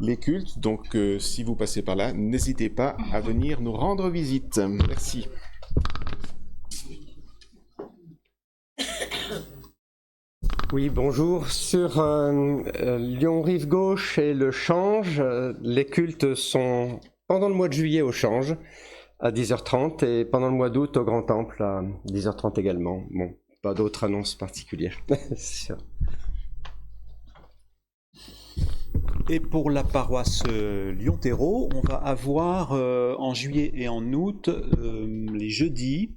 les cultes. Donc, si vous passez par là, n'hésitez pas à venir nous rendre visite. Merci. Oui, bonjour. Sur Lyon Rive Gauche et le Change, les cultes sont pendant le mois de juillet au Change à 10h30 et pendant le mois d'août au Grand Temple à 10h30 également. Bon, pas d'autres annonces particulières. Et pour la paroisse Lyon-Terreau, on va avoir en juillet et en août les jeudis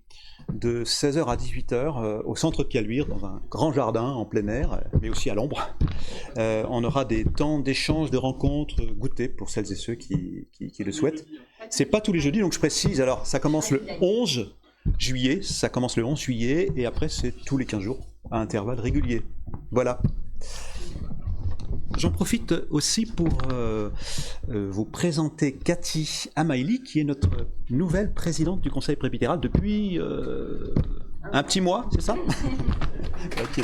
de 16h à 18h au centre Caluire, dans un grand jardin en plein air, mais aussi à l'ombre. On aura des temps d'échange, de rencontres, goûter pour celles et ceux qui le souhaitent. C'est pas tous les jeudis, donc je précise, alors ça commence le 11 juillet, et après c'est tous les 15 jours, à intervalles réguliers. Voilà. J'en profite aussi pour vous présenter Cathy Amaili, qui est notre nouvelle présidente du Conseil presbytéral depuis un petit mois, c'est ça? Okay.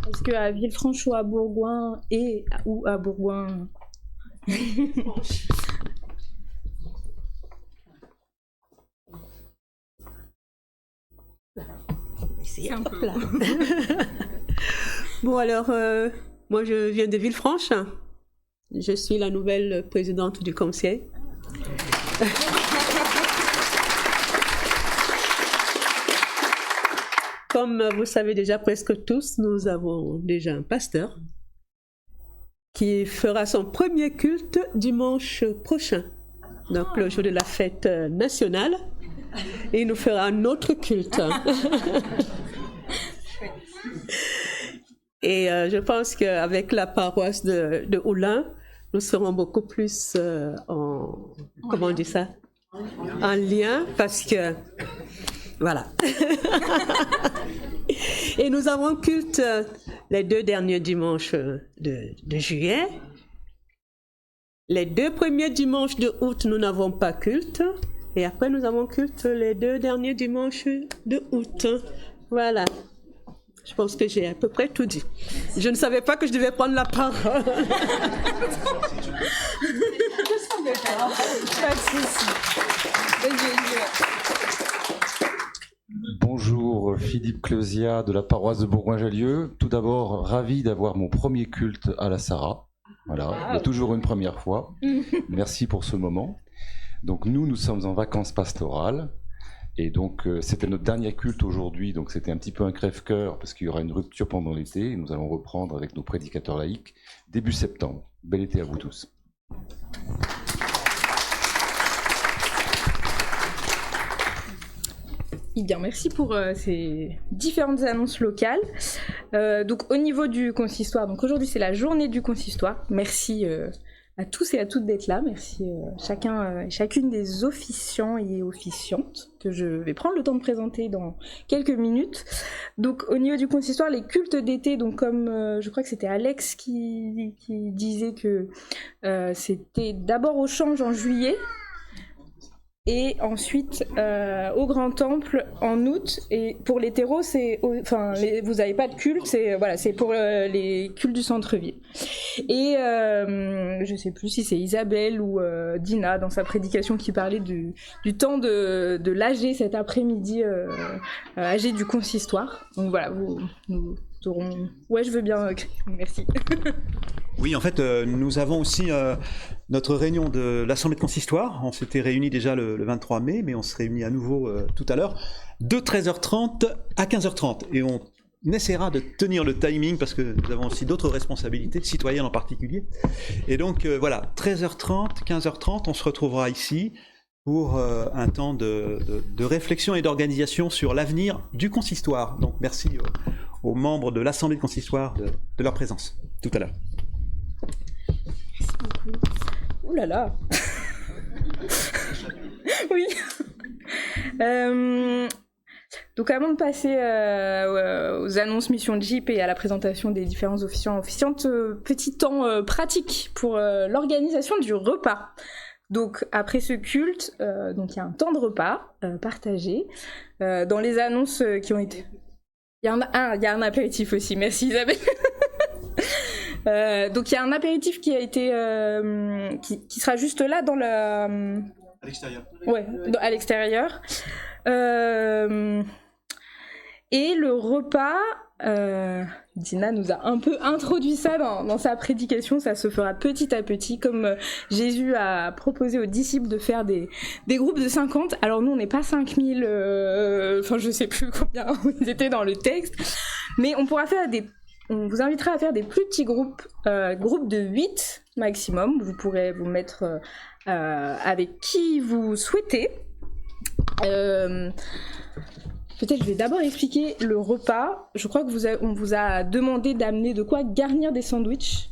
Est-ce qu'à Villefranche ou à Bourgoin ou à Bourgoin Hop là. Bon alors, moi je viens de Villefranche. Je suis la nouvelle présidente du conseil. Comme vous savez déjà presque tous, nous avons déjà un pasteur qui fera son premier culte dimanche prochain, donc le jour de la fête nationale. Et il nous fera un autre culte. Et je pense qu'avec la paroisse de Oulin, nous serons beaucoup plus en lien, parce que voilà. Et nous avons culte les 2 derniers dimanches de juillet. Les 2 premiers dimanches de août, nous n'avons pas culte. Et après, nous avons culte les 2 derniers dimanches de août. Voilà. Je pense que j'ai à peu près tout dit. Je ne savais pas que je devais prendre la parole. Pas de souci. Bonjour Philippe Cleusia de la paroisse de Bourgoin-Jallieu. Tout d'abord, ravi d'avoir mon premier culte à la Sarah. Voilà, il y a toujours une première fois. Merci pour ce moment. Donc nous sommes en vacances pastorales. Et donc c'était notre dernier culte aujourd'hui, donc c'était un petit peu un crève-cœur parce qu'il y aura une rupture pendant l'été. Et nous allons reprendre avec nos prédicateurs laïcs début septembre. Bel été à vous tous. Eh bien, merci pour ces différentes annonces locales. Donc, au niveau du consistoire, donc aujourd'hui c'est la journée du consistoire. Merci à tous et à toutes d'être là. Merci chacun et chacune des officiants et officiantes que je vais prendre le temps de présenter dans quelques minutes. Donc, au niveau du consistoire, les cultes d'été, donc comme je crois que c'était Alex qui disait que c'était d'abord au Change en juillet. Et ensuite au Grand Temple en août. Et pour les terreaux, vous n'avez pas de culte, c'est pour les cultes du centre-ville. Et je ne sais plus si c'est Isabelle ou Dina dans sa prédication qui parlait du temps de l'AG cet après-midi, AG du consistoire. Donc voilà, nous aurons... Ouais, je veux bien, merci. Oui, en fait, nous avons aussi notre réunion de l'Assemblée de consistoire. On s'était réunis déjà le 23 mai, mais on se réunit à nouveau tout à l'heure, de 13h30 à 15h30. Et on essaiera de tenir le timing, parce que nous avons aussi d'autres responsabilités, citoyennes en particulier. Et donc, voilà, 13h30, 15h30, on se retrouvera ici pour un temps de réflexion et d'organisation sur l'avenir du consistoire. Donc, merci aux membres de l'Assemblée de consistoire de leur présence tout à l'heure. Ouh là là. Oui. Donc avant de passer aux annonces missions de JIP et à la présentation des différents officiants et officiantes, petit temps pratique pour l'organisation du repas. Donc après ce culte, donc il y a un temps de repas partagé. Dans les annonces qui ont été... Il y a un apéritif aussi, merci Isabelle. Donc il y a un apéritif qui a été qui sera juste là dans la à l'extérieur. Ouais, à l'extérieur. Et le repas, Dina nous a un peu introduit ça dans sa prédication, ça se fera petit à petit, comme Jésus a proposé aux disciples de faire des groupes de 50. Alors nous on n'est pas 5000, enfin je sais plus combien ils étaient dans le texte, mais on pourra faire on vous invitera à faire des plus petits groupes de 8 maximum. Vous pourrez vous mettre avec qui vous souhaitez. Peut-être je vais d'abord expliquer le repas. Je crois que on vous a demandé d'amener de quoi garnir des sandwichs.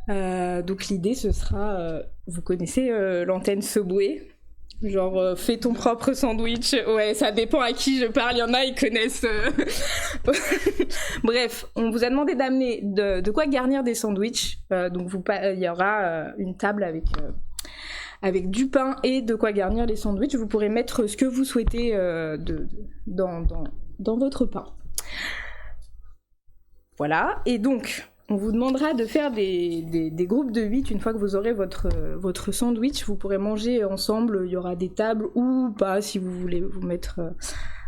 Donc l'idée ce sera, vous connaissez l'antenne Subway, genre fais ton propre sandwich. Ouais, ça dépend à qui je parle, il y en a ils connaissent. Bref, on vous a demandé d'amener de quoi garnir des sandwichs. Donc il y aura une table avec du pain et de quoi garnir les sandwichs. Vous pourrez mettre ce que vous souhaitez dans votre pain. Voilà, et donc on vous demandera de faire des groupes de 8 une fois que vous aurez votre sandwich. Vous pourrez manger ensemble, il y aura des tables ou pas si vous voulez vous mettre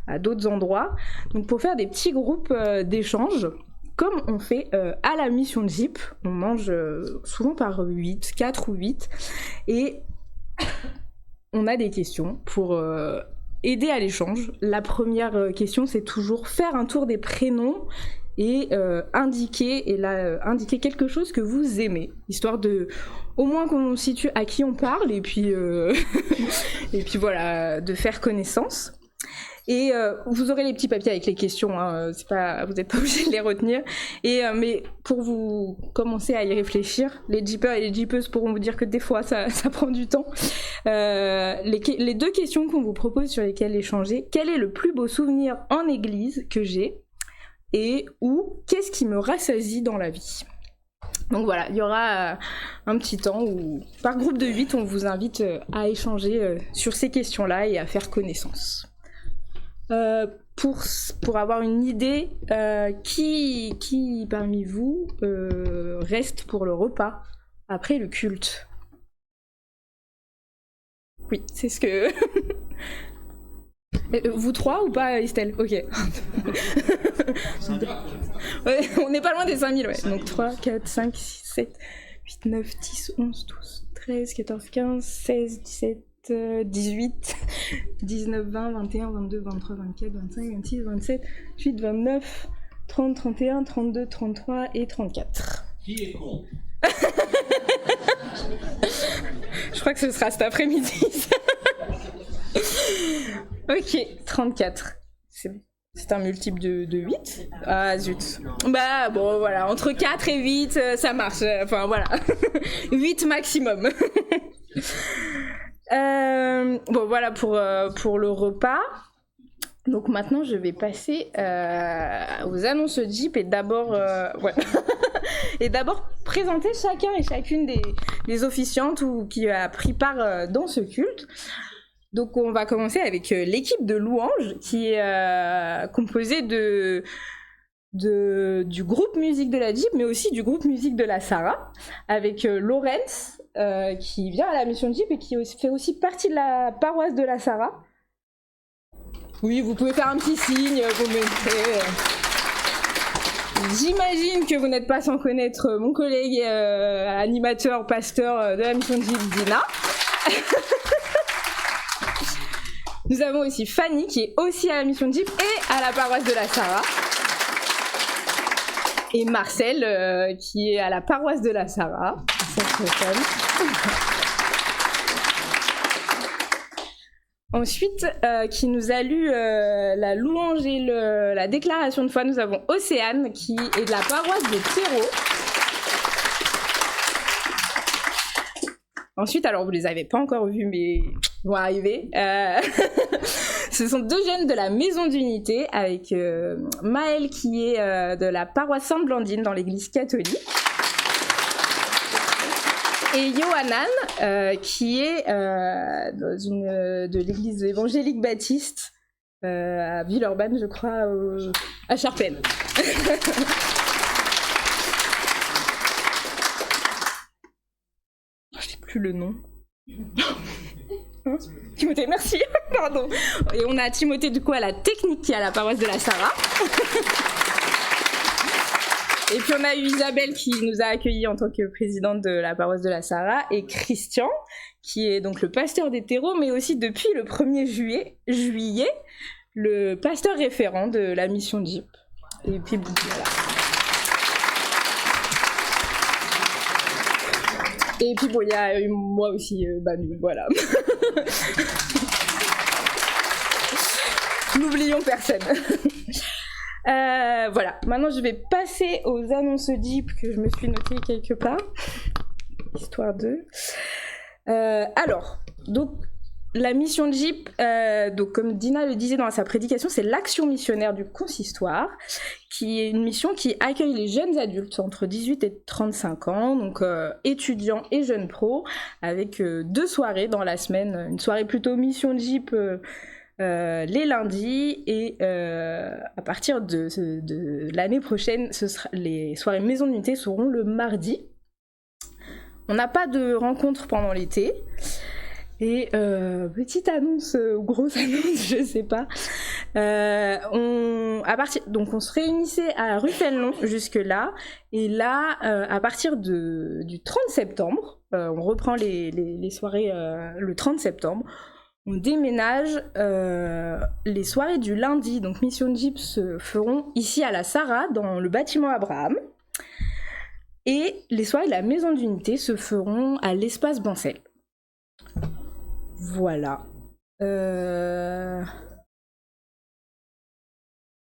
à d'autres endroits. Donc pour faire des petits groupes d'échange, comme on fait à la mission de JIP, on mange souvent par 4 ou 8, et on a des questions pour aider à l'échange. La première question, c'est toujours faire un tour des prénoms et indiquer quelque chose que vous aimez, histoire de au moins qu'on situe à qui on parle, et puis et puis voilà, de faire connaissance. Et vous aurez les petits papiers avec les questions, hein, vous n'êtes pas obligé de les retenir. Mais pour vous commencer à y réfléchir, les jeepers et les jeepeuses pourront vous dire que des fois ça prend du temps. Les deux questions qu'on vous propose sur lesquelles échanger: quel est le plus beau souvenir en église que j'ai, et qu'est-ce qui me rassasie dans la vie? Donc voilà, il y aura un petit temps où, par groupe de 8, on vous invite à échanger sur ces questions-là et à faire connaissance. Pour avoir une idée, qui parmi vous reste pour le repas après le culte? Oui, c'est ce que... Vous trois ou pas, Estelle? Ok. Ouais, on n'est pas loin des 5000, ouais. Donc 3, 4, 5, 6, 7, 8, 9, 10, 11, 12, 13, 14, 15, 16, 17, 18, 19, 20, 21, 22, 23, 24, 25, 26, 27, 28, 29, 30, 31, 32, 33 et 34. Qui est con? Je crois que ce sera cet après-midi. Ok, 34. C'est un multiple de 8. Ah zut. Bah bon voilà, entre 4 et 8, ça marche. Enfin voilà. 8 maximum. Bon voilà pour le repas. Donc maintenant je vais passer aux annonces Jeep et d'abord et d'abord présenter chacun et chacune des officiantes ou qui a pris part dans ce culte. Donc on va commencer avec l'équipe de louanges qui est composée du groupe musique de la Jeep mais aussi du groupe musique de la Sarah avec Laurence qui vient à la mission Jeep et qui fait aussi partie de la paroisse de la Sarah. Oui, vous pouvez faire un petit signe, vous mettez... J'imagine que vous n'êtes pas sans connaître mon collègue animateur, pasteur de la mission Jeep, Dina. Nous avons aussi Fanny qui est aussi à la mission Jeep et à la paroisse de la Sarah. Et Marcel qui est à la paroisse de la Sarah. Ça serait fun. Ensuite, qui nous a lu la louange et la déclaration de foi, nous avons Océane qui est de la paroisse de Terreau. Ensuite, alors vous les avez pas encore vus, mais ils vont arriver. Ce sont deux jeunes de la Maison d'Unité avec Maëlle qui est de la paroisse Sainte-Blandine dans l'église catholique. Et Yohanan qui est de l'église évangélique baptiste à Villeurbanne, je crois, à Charpennes. Je n'ai plus le nom. Hein, Timothée, merci. Pardon. Et on a Timothée du coup à la technique qui est à la paroisse de la Sarah. Et puis on a eu Isabelle qui nous a accueillis en tant que présidente de la paroisse de la Sarah et Christian qui est donc le pasteur des terreaux mais aussi depuis le 1er juillet le pasteur référent de la mission Jeep. Et puis voilà. Et puis bon, il y a eu moi aussi, voilà. N'oublions personne. Voilà, maintenant je vais passer aux annonces Jeep que je me suis notées quelque part, histoire de... alors, donc la mission Jeep, donc comme Dina le disait dans sa prédication, c'est l'action missionnaire du consistoire, qui est une mission qui accueille les jeunes adultes entre 18 et 35 ans, donc étudiants et jeunes pros, avec 2 soirées dans la semaine, une soirée plutôt mission Jeep les lundis et à partir de l'année prochaine, les soirées Maison d'Unité seront le mardi. On n'a pas de rencontres pendant l'été. Et petite annonce ou grosse annonce, je sais pas. Donc on se réunissait à rue Fénelon jusque là, et là à partir du 30 septembre, on reprend les soirées le 30 septembre. On déménage, les soirées du lundi, donc Mission Jeep se feront ici à la Sarah, dans le bâtiment Abraham. Et les soirées de la Maison d'Unité se feront à l'espace Bancel. Voilà.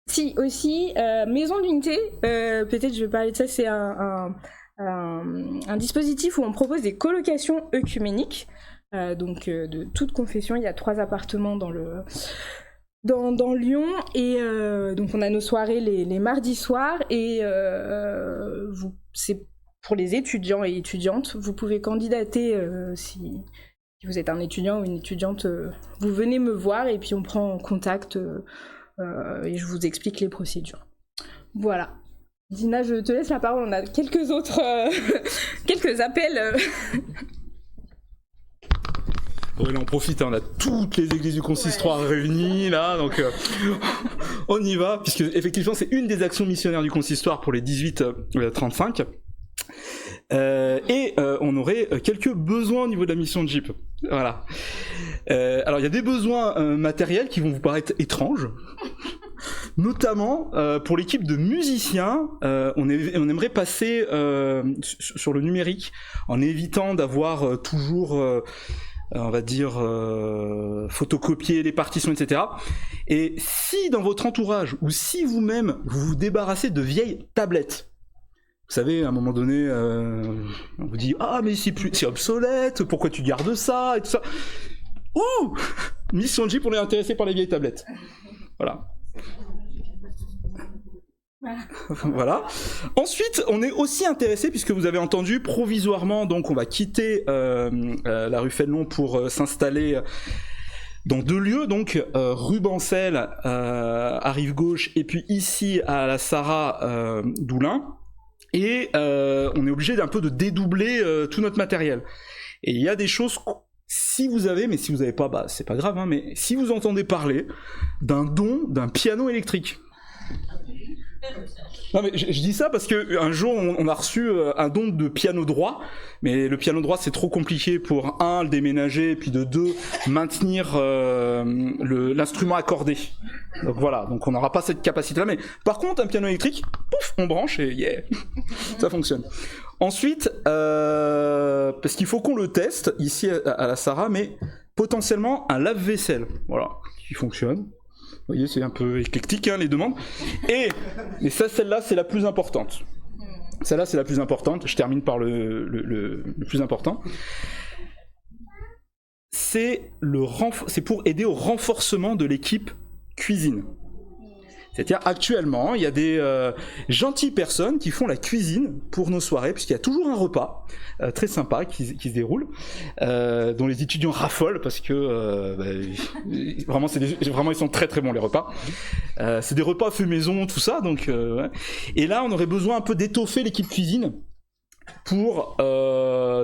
Si, aussi, Maison d'Unité, peut-être je vais parler de ça, c'est un dispositif où on propose des colocations œcuméniques. Donc de toute confession, il y a 3 appartements dans Lyon et donc on a nos soirées les mardis soirs et c'est pour les étudiants et étudiantes, vous pouvez candidater si vous êtes un étudiant ou une étudiante, vous venez me voir et puis on prend contact et je vous explique les procédures. Voilà. Dina, je te laisse la parole, on a quelques autres quelques appels. Ouais, là, on profite, hein, on a toutes les églises du consistoire réunies, là, donc on y va, puisque effectivement, c'est une des actions missionnaires du consistoire pour les 18-35. On aurait quelques besoins au niveau de la mission de JIP. Voilà. Alors, il y a des besoins matériels qui vont vous paraître étranges. Notamment, pour l'équipe de musiciens, on aimerait passer sur le numérique en évitant d'avoir toujours, on va dire, photocopier les partitions, etc. Et si dans votre entourage, ou si vous-même, vous vous débarrassez de vieilles tablettes, vous savez, à un moment donné, on vous dit « Ah, mais c'est obsolète, pourquoi tu gardes ça ?» et tout ça. Ouh, Mission Jeep, on est intéressé par les vieilles tablettes. Voilà. Voilà. Ensuite, on est aussi intéressé, puisque vous avez entendu, provisoirement, donc on va quitter la rue Fénelon pour s'installer dans 2 lieux, donc rue Bancel à rive gauche, et puis ici à la Sarah d'Oulin. Et on est obligé d'un peu de dédoubler tout notre matériel. Et il y a des choses, si vous avez, mais si vous n'avez pas, bah c'est pas grave, hein, mais si vous entendez parler d'un don d'un piano électrique. Non mais je dis ça parce que un jour on a reçu un don de piano droit, mais le piano droit c'est trop compliqué pour le déménager, et puis de 2 maintenir l'instrument accordé. Donc voilà, donc on n'aura pas cette capacité-là. Mais par contre un piano électrique, pouf, on branche et yeah, ça fonctionne. Ensuite, parce qu'il faut qu'on le teste ici à la Sarah, mais potentiellement un lave-vaisselle, voilà, qui fonctionne. Vous voyez, c'est un peu éclectique, hein, les demandes. Mais ça, celle-là, c'est la plus importante. Celle-là, c'est la plus importante. Je termine par le plus important. C'est pour aider au renforcement de l'équipe cuisine. C'est-à-dire, actuellement, il y a des gentilles personnes qui font la cuisine pour nos soirées, puisqu'il y a toujours un repas très sympa qui se déroule, dont les étudiants raffolent, parce que vraiment, ils sont très très bons, les repas. C'est des repas faits maison, tout ça, donc... Ouais. Et là, on aurait besoin un peu d'étoffer l'équipe cuisine pour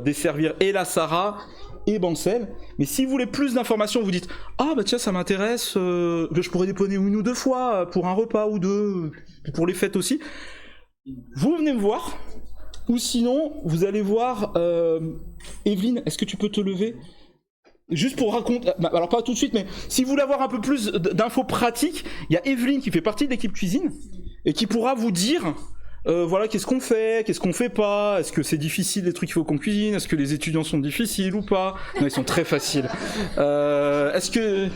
desservir et la Sarah et Bancel. Mais si vous voulez plus d'informations, vous dites « Ah bah tiens, ça m'intéresse, je pourrais dépanner 1 ou 2 fois pour un repas ou 2, pour les fêtes aussi. » Vous venez me voir, ou sinon, vous allez voir Evelyne, est-ce que tu peux te lever ? Juste pour raconter, alors pas tout de suite, mais si vous voulez avoir un peu plus d'infos pratiques, il y a Evelyne qui fait partie de l'équipe cuisine, et qui pourra vous dire... voilà, qu'est-ce qu'on fait pas, est-ce que c'est difficile les trucs qu'il faut qu'on cuisine, est-ce que les étudiants sont difficiles ou pas? Non, ils sont très faciles. Est-ce que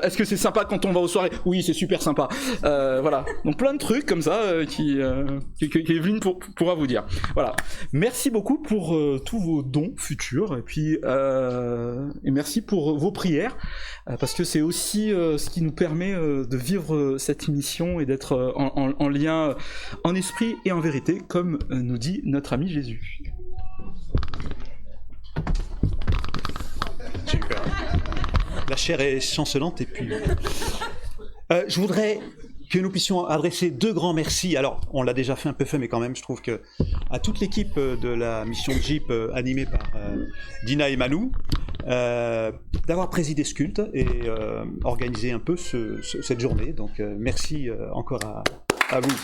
est-ce que c'est sympa quand on va aux soirées? Oui, c'est super sympa. Voilà, donc plein de trucs comme ça que Evelyne pourra vous dire. Voilà, merci beaucoup pour tous vos dons futurs, et puis et merci pour vos prières, parce que c'est aussi ce qui nous permet de vivre cette émission et d'être en lien en esprit et en vérité, comme nous dit notre ami Jésus. Super. La chair est chancelante, et puis... je voudrais que nous puissions adresser 2 grands merci. Alors, on l'a déjà fait un peu, mais quand même, je trouve que à toute l'équipe de la mission de JIP animée par Dina et Manu, d'avoir présidé ce culte et organisé un peu cette journée. Donc, merci encore à vous.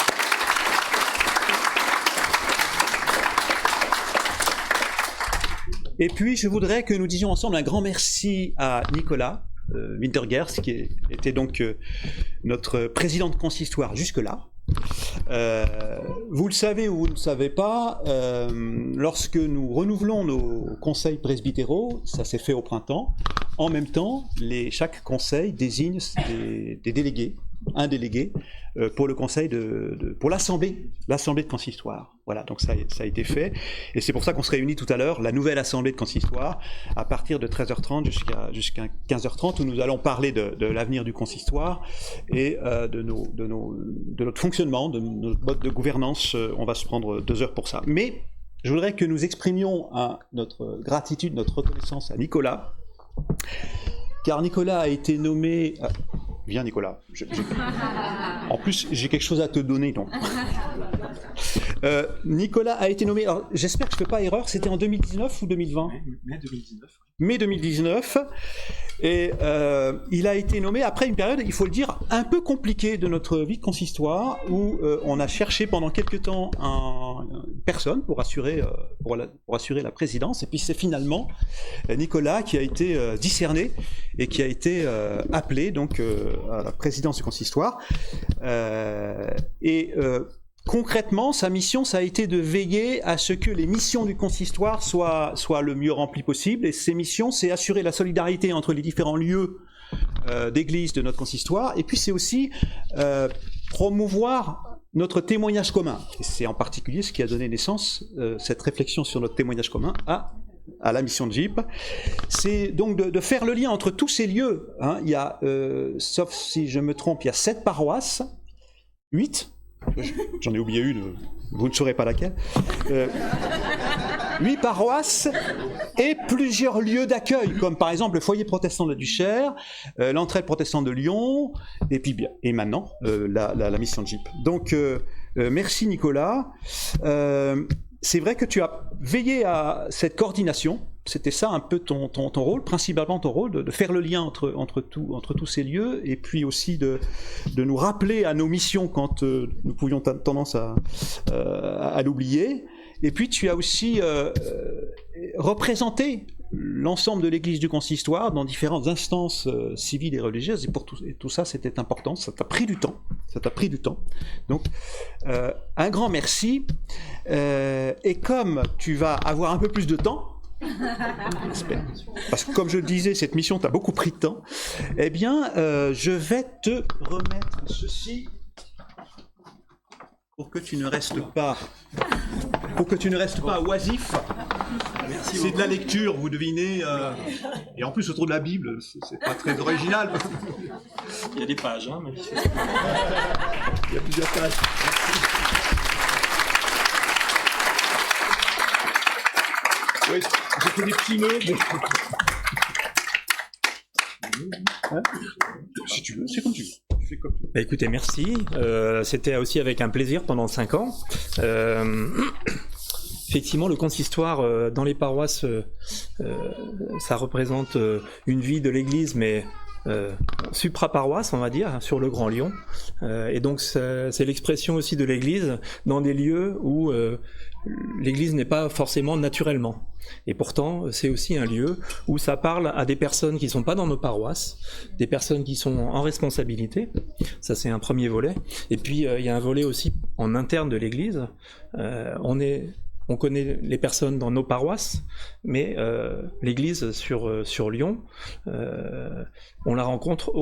Et puis, je voudrais que nous disions ensemble un grand merci à Nicolas Wintergers, qui était donc notre président de consistoire jusque-là. Vous le savez ou vous ne le savez pas, lorsque nous renouvelons nos conseils presbytéraux, ça s'est fait au printemps, en même temps, chaque conseil désigne des délégués, un délégué pour le conseil pour l'assemblée de consistoire. Voilà, donc ça a été fait, et c'est pour ça qu'on se réunit tout à l'heure, la nouvelle assemblée de consistoire, à partir de 13h30 jusqu'à 15h30, où nous allons parler de l'avenir du consistoire et de notre fonctionnement, de notre mode de gouvernance. On va se prendre 2 heures pour ça. Mais je voudrais que nous exprimions notre gratitude, notre reconnaissance à Nicolas, car Nicolas a été nommé... Viens Nicolas, en plus j'ai quelque chose à te donner, donc. Nicolas a été nommé, alors j'espère que je ne fais pas erreur, c'était en 2019 ou 2020 ? Mai 2019. mai 2019. Et il a été nommé après une période, il faut le dire, un peu compliquée de notre vie de consistoire, où on a cherché pendant quelques temps une personne pour assurer la présidence. Et puis c'est finalement Nicolas qui a été discerné et qui a été appelé donc à la présidence du consistoire. Concrètement, sa mission, ça a été de veiller à ce que les missions du consistoire soient le mieux remplies possible. Et ces missions, c'est assurer la solidarité entre les différents lieux d'église de notre consistoire. Et puis c'est aussi promouvoir notre témoignage commun. Et c'est en particulier ce qui a donné naissance, cette réflexion sur notre témoignage commun, à la mission de JIP. C'est donc de faire le lien entre tous ces lieux. Hein. Il y a, sauf si je me trompe, il y a 7 paroisses, 8. J'en ai oublié une, vous ne saurez pas laquelle. 8 paroisses et plusieurs lieux d'accueil, comme par exemple le foyer protestant de la Duchère, l'entraide protestante de Lyon, et maintenant la mission de JIP. Donc merci Nicolas. C'est vrai que tu as veillé à cette coordination. C'était ça un peu ton rôle, principalement ton rôle, de faire le lien entre tous ces lieux, et puis aussi de nous rappeler à nos missions quand nous pouvions tendance à l'oublier. Et puis tu as aussi représenté l'ensemble de l'Église du consistoire dans différentes instances civiles et religieuses, et tout ça c'était important, ça t'a pris du temps. Donc un grand merci, et comme tu vas avoir un peu plus de temps, j'espère, parce que comme je le disais, cette mission t'a beaucoup pris de temps, eh bien je vais te remettre ceci pour que tu ne restes pas oisif. C'est de la lecture, vous devinez, et en plus autour de la Bible, c'est pas très original. Il y a des pages, hein, mais... Il y a plusieurs pages. Oui, j'ai fait des petits nœuds. Hein, si tu veux, c'est comme tu veux. Bah écoutez, merci. C'était aussi avec un plaisir pendant 5 ans. Effectivement, le consistoire dans les paroisses, ça représente une vie de l'Église, mais supra-paroisse, on va dire, sur le Grand Lyon. Et donc, c'est l'expression aussi de l'Église dans des lieux où l'Église n'est pas forcément naturellement. Et pourtant, c'est aussi un lieu où ça parle à des personnes qui ne sont pas dans nos paroisses, des personnes qui sont en responsabilité. Ça, c'est un premier volet. Et puis, il y a un volet aussi en interne de l'Église. On connaît les personnes dans nos paroisses, mais l'Église sur Lyon, on la rencontre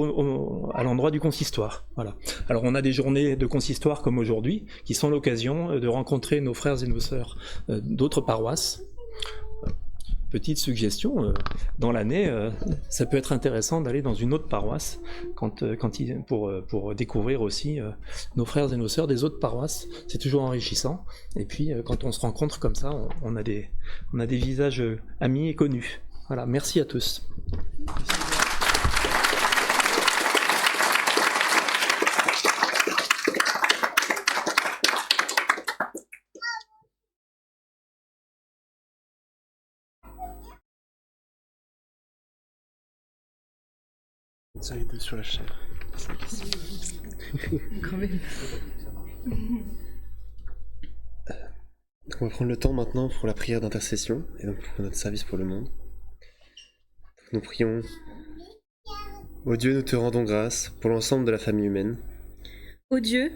à l'endroit du consistoire. Voilà. Alors on a des journées de consistoire comme aujourd'hui, qui sont l'occasion de rencontrer nos frères et nos sœurs d'autres paroisses. Petite suggestion, dans l'année, ça peut être intéressant d'aller dans une autre paroisse pour découvrir aussi nos frères et nos sœurs des autres paroisses. C'est toujours enrichissant. Et puis, quand on se rencontre comme ça, on a des visages amis et connus. Voilà, merci à tous. Ça aide sur la chair. Quand même. On va prendre le temps maintenant pour la prière d'intercession et donc pour notre service pour le monde. Nous prions. Ô Dieu, nous te rendons grâce pour l'ensemble de la famille humaine. Ô Dieu,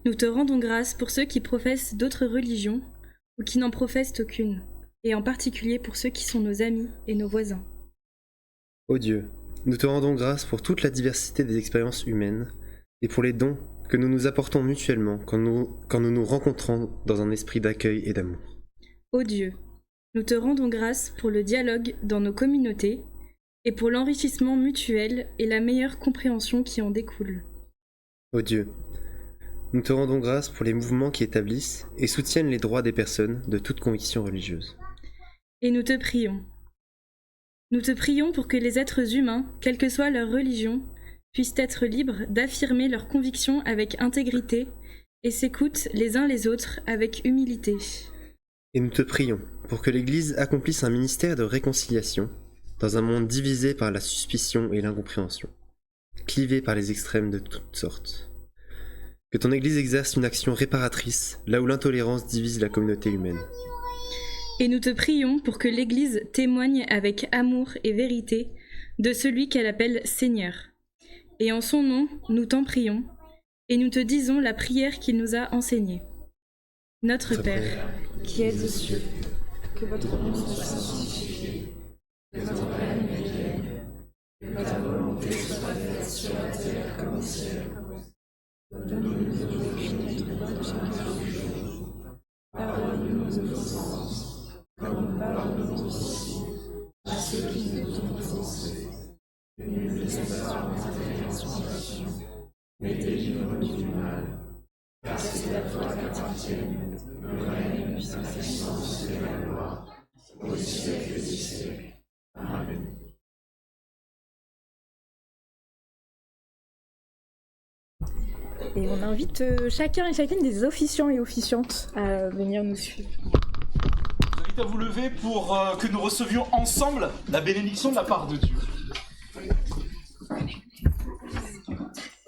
nous te rendons grâce pour ceux qui professent d'autres religions ou qui n'en professent aucune, et en particulier pour ceux qui sont nos amis et nos voisins. Ô Dieu, nous te rendons grâce pour toute la diversité des expériences humaines et pour les dons que nous nous apportons mutuellement quand nous nous rencontrons dans un esprit d'accueil et d'amour. Ô Dieu, nous te rendons grâce pour le dialogue dans nos communautés et pour l'enrichissement mutuel et la meilleure compréhension qui en découle. Ô Dieu, nous te rendons grâce pour les mouvements qui établissent et soutiennent les droits des personnes de toute conviction religieuse. Et nous te prions. Nous te prions pour que les êtres humains, quelle que soit leur religion, puissent être libres d'affirmer leurs convictions avec intégrité et s'écoutent les uns les autres avec humilité. Et nous te prions pour que l'Église accomplisse un ministère de réconciliation dans un monde divisé par la suspicion et l'incompréhension, clivé par les extrêmes de toutes sortes. Que ton Église exerce une action réparatrice, là où l'intolérance divise la communauté humaine. Et nous te prions pour que l'Église témoigne avec amour et vérité de celui qu'elle appelle Seigneur. Et en son nom, nous t'en prions, et nous te disons la prière qu'il nous a enseignée. Notre Père, qui es aux cieux, que votre nom soit sanctifié, que votre règne vienne, que votre volonté soit faite sur la terre comme au ciel. Donne-nous aujourd'hui notre pain de chaque jour. Pardonne-nous nos offenses, comme nous pardonnons aussi à ceux qui nous ont offensés. Ne nous laisse pas en tentation, mais délivre-nous du mal. Car c'est la foi qui t'appartienne, le règne, la puissance et la gloire, au siècle des siècles. Amen. Et on invite chacun et chacune des officiants et officiantes à venir nous suivre. Je vous invite à vous lever pour que nous recevions ensemble la bénédiction de la part de Dieu.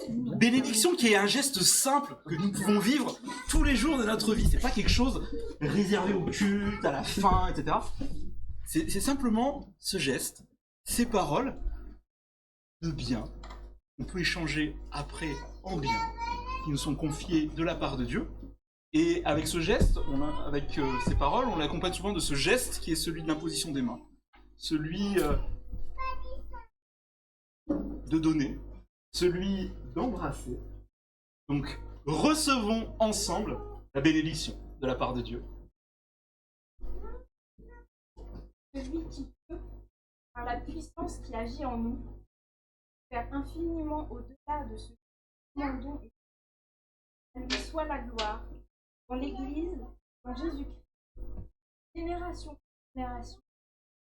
Bénédiction qui est un geste simple que nous pouvons vivre tous les jours de notre vie. C'est pas quelque chose réservé au culte, à la fin, etc. C'est simplement ce geste, ces paroles de bien. On peut échanger après en bien, qui nous sont confiées de la part de Dieu. Et avec ce geste, avec ces paroles, on l'accompagne souvent de ce geste qui est celui de l'imposition des mains. Celui de donner, celui d'embrasser. Donc, recevons ensemble la bénédiction de la part de Dieu. Celui qui peut, par la puissance qui agit en nous, faire infiniment au-delà de ce que nous demandons, à lui soit la gloire, dans l'Église, dans Jésus-Christ, génération par génération,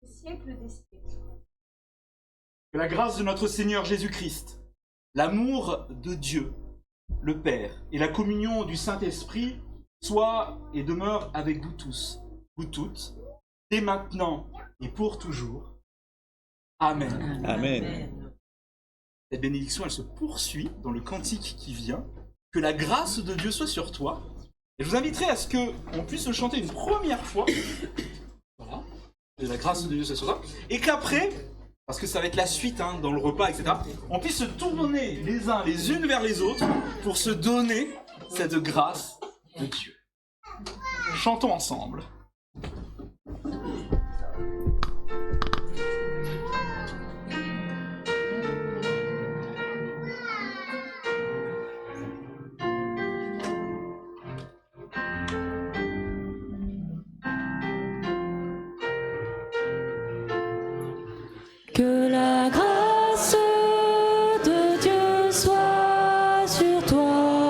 des siècles des siècles. Que la grâce de notre Seigneur Jésus-Christ, l'amour de Dieu, le Père, et la communion du Saint-Esprit soient et demeurent avec vous tous, vous toutes, dès maintenant et pour toujours. Amen. Amen. Cette bénédiction, elle se poursuit dans le cantique qui vient. Que la grâce de Dieu soit sur toi. Et je vous inviterai à ce qu'on puisse le chanter une première fois. Voilà. Que la grâce de Dieu soit sur toi. Et qu'après, parce que ça va être la suite dans le repas, etc., on puisse se tourner les uns les unes vers les autres pour se donner cette grâce de Dieu. Chantons ensemble. Que la grâce de Dieu soit sur toi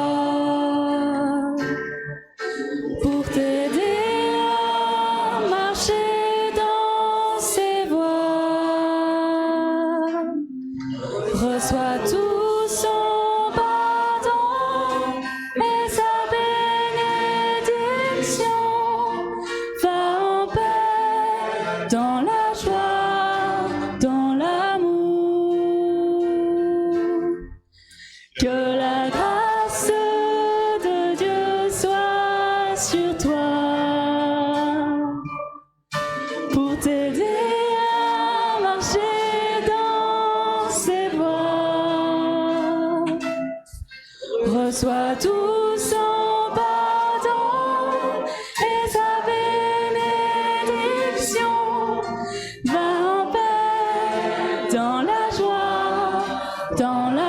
pour t'aider à marcher dans ses voies. Reçois tout son pardon et sa bénédiction. Va en paix dans la joie, dans l'amour. Que la grâce de Dieu soit sur toi pour t'aider à marcher dans ses voies. Reçois tout son pardon et sa bénédiction. Va en paix dans la joie, dans la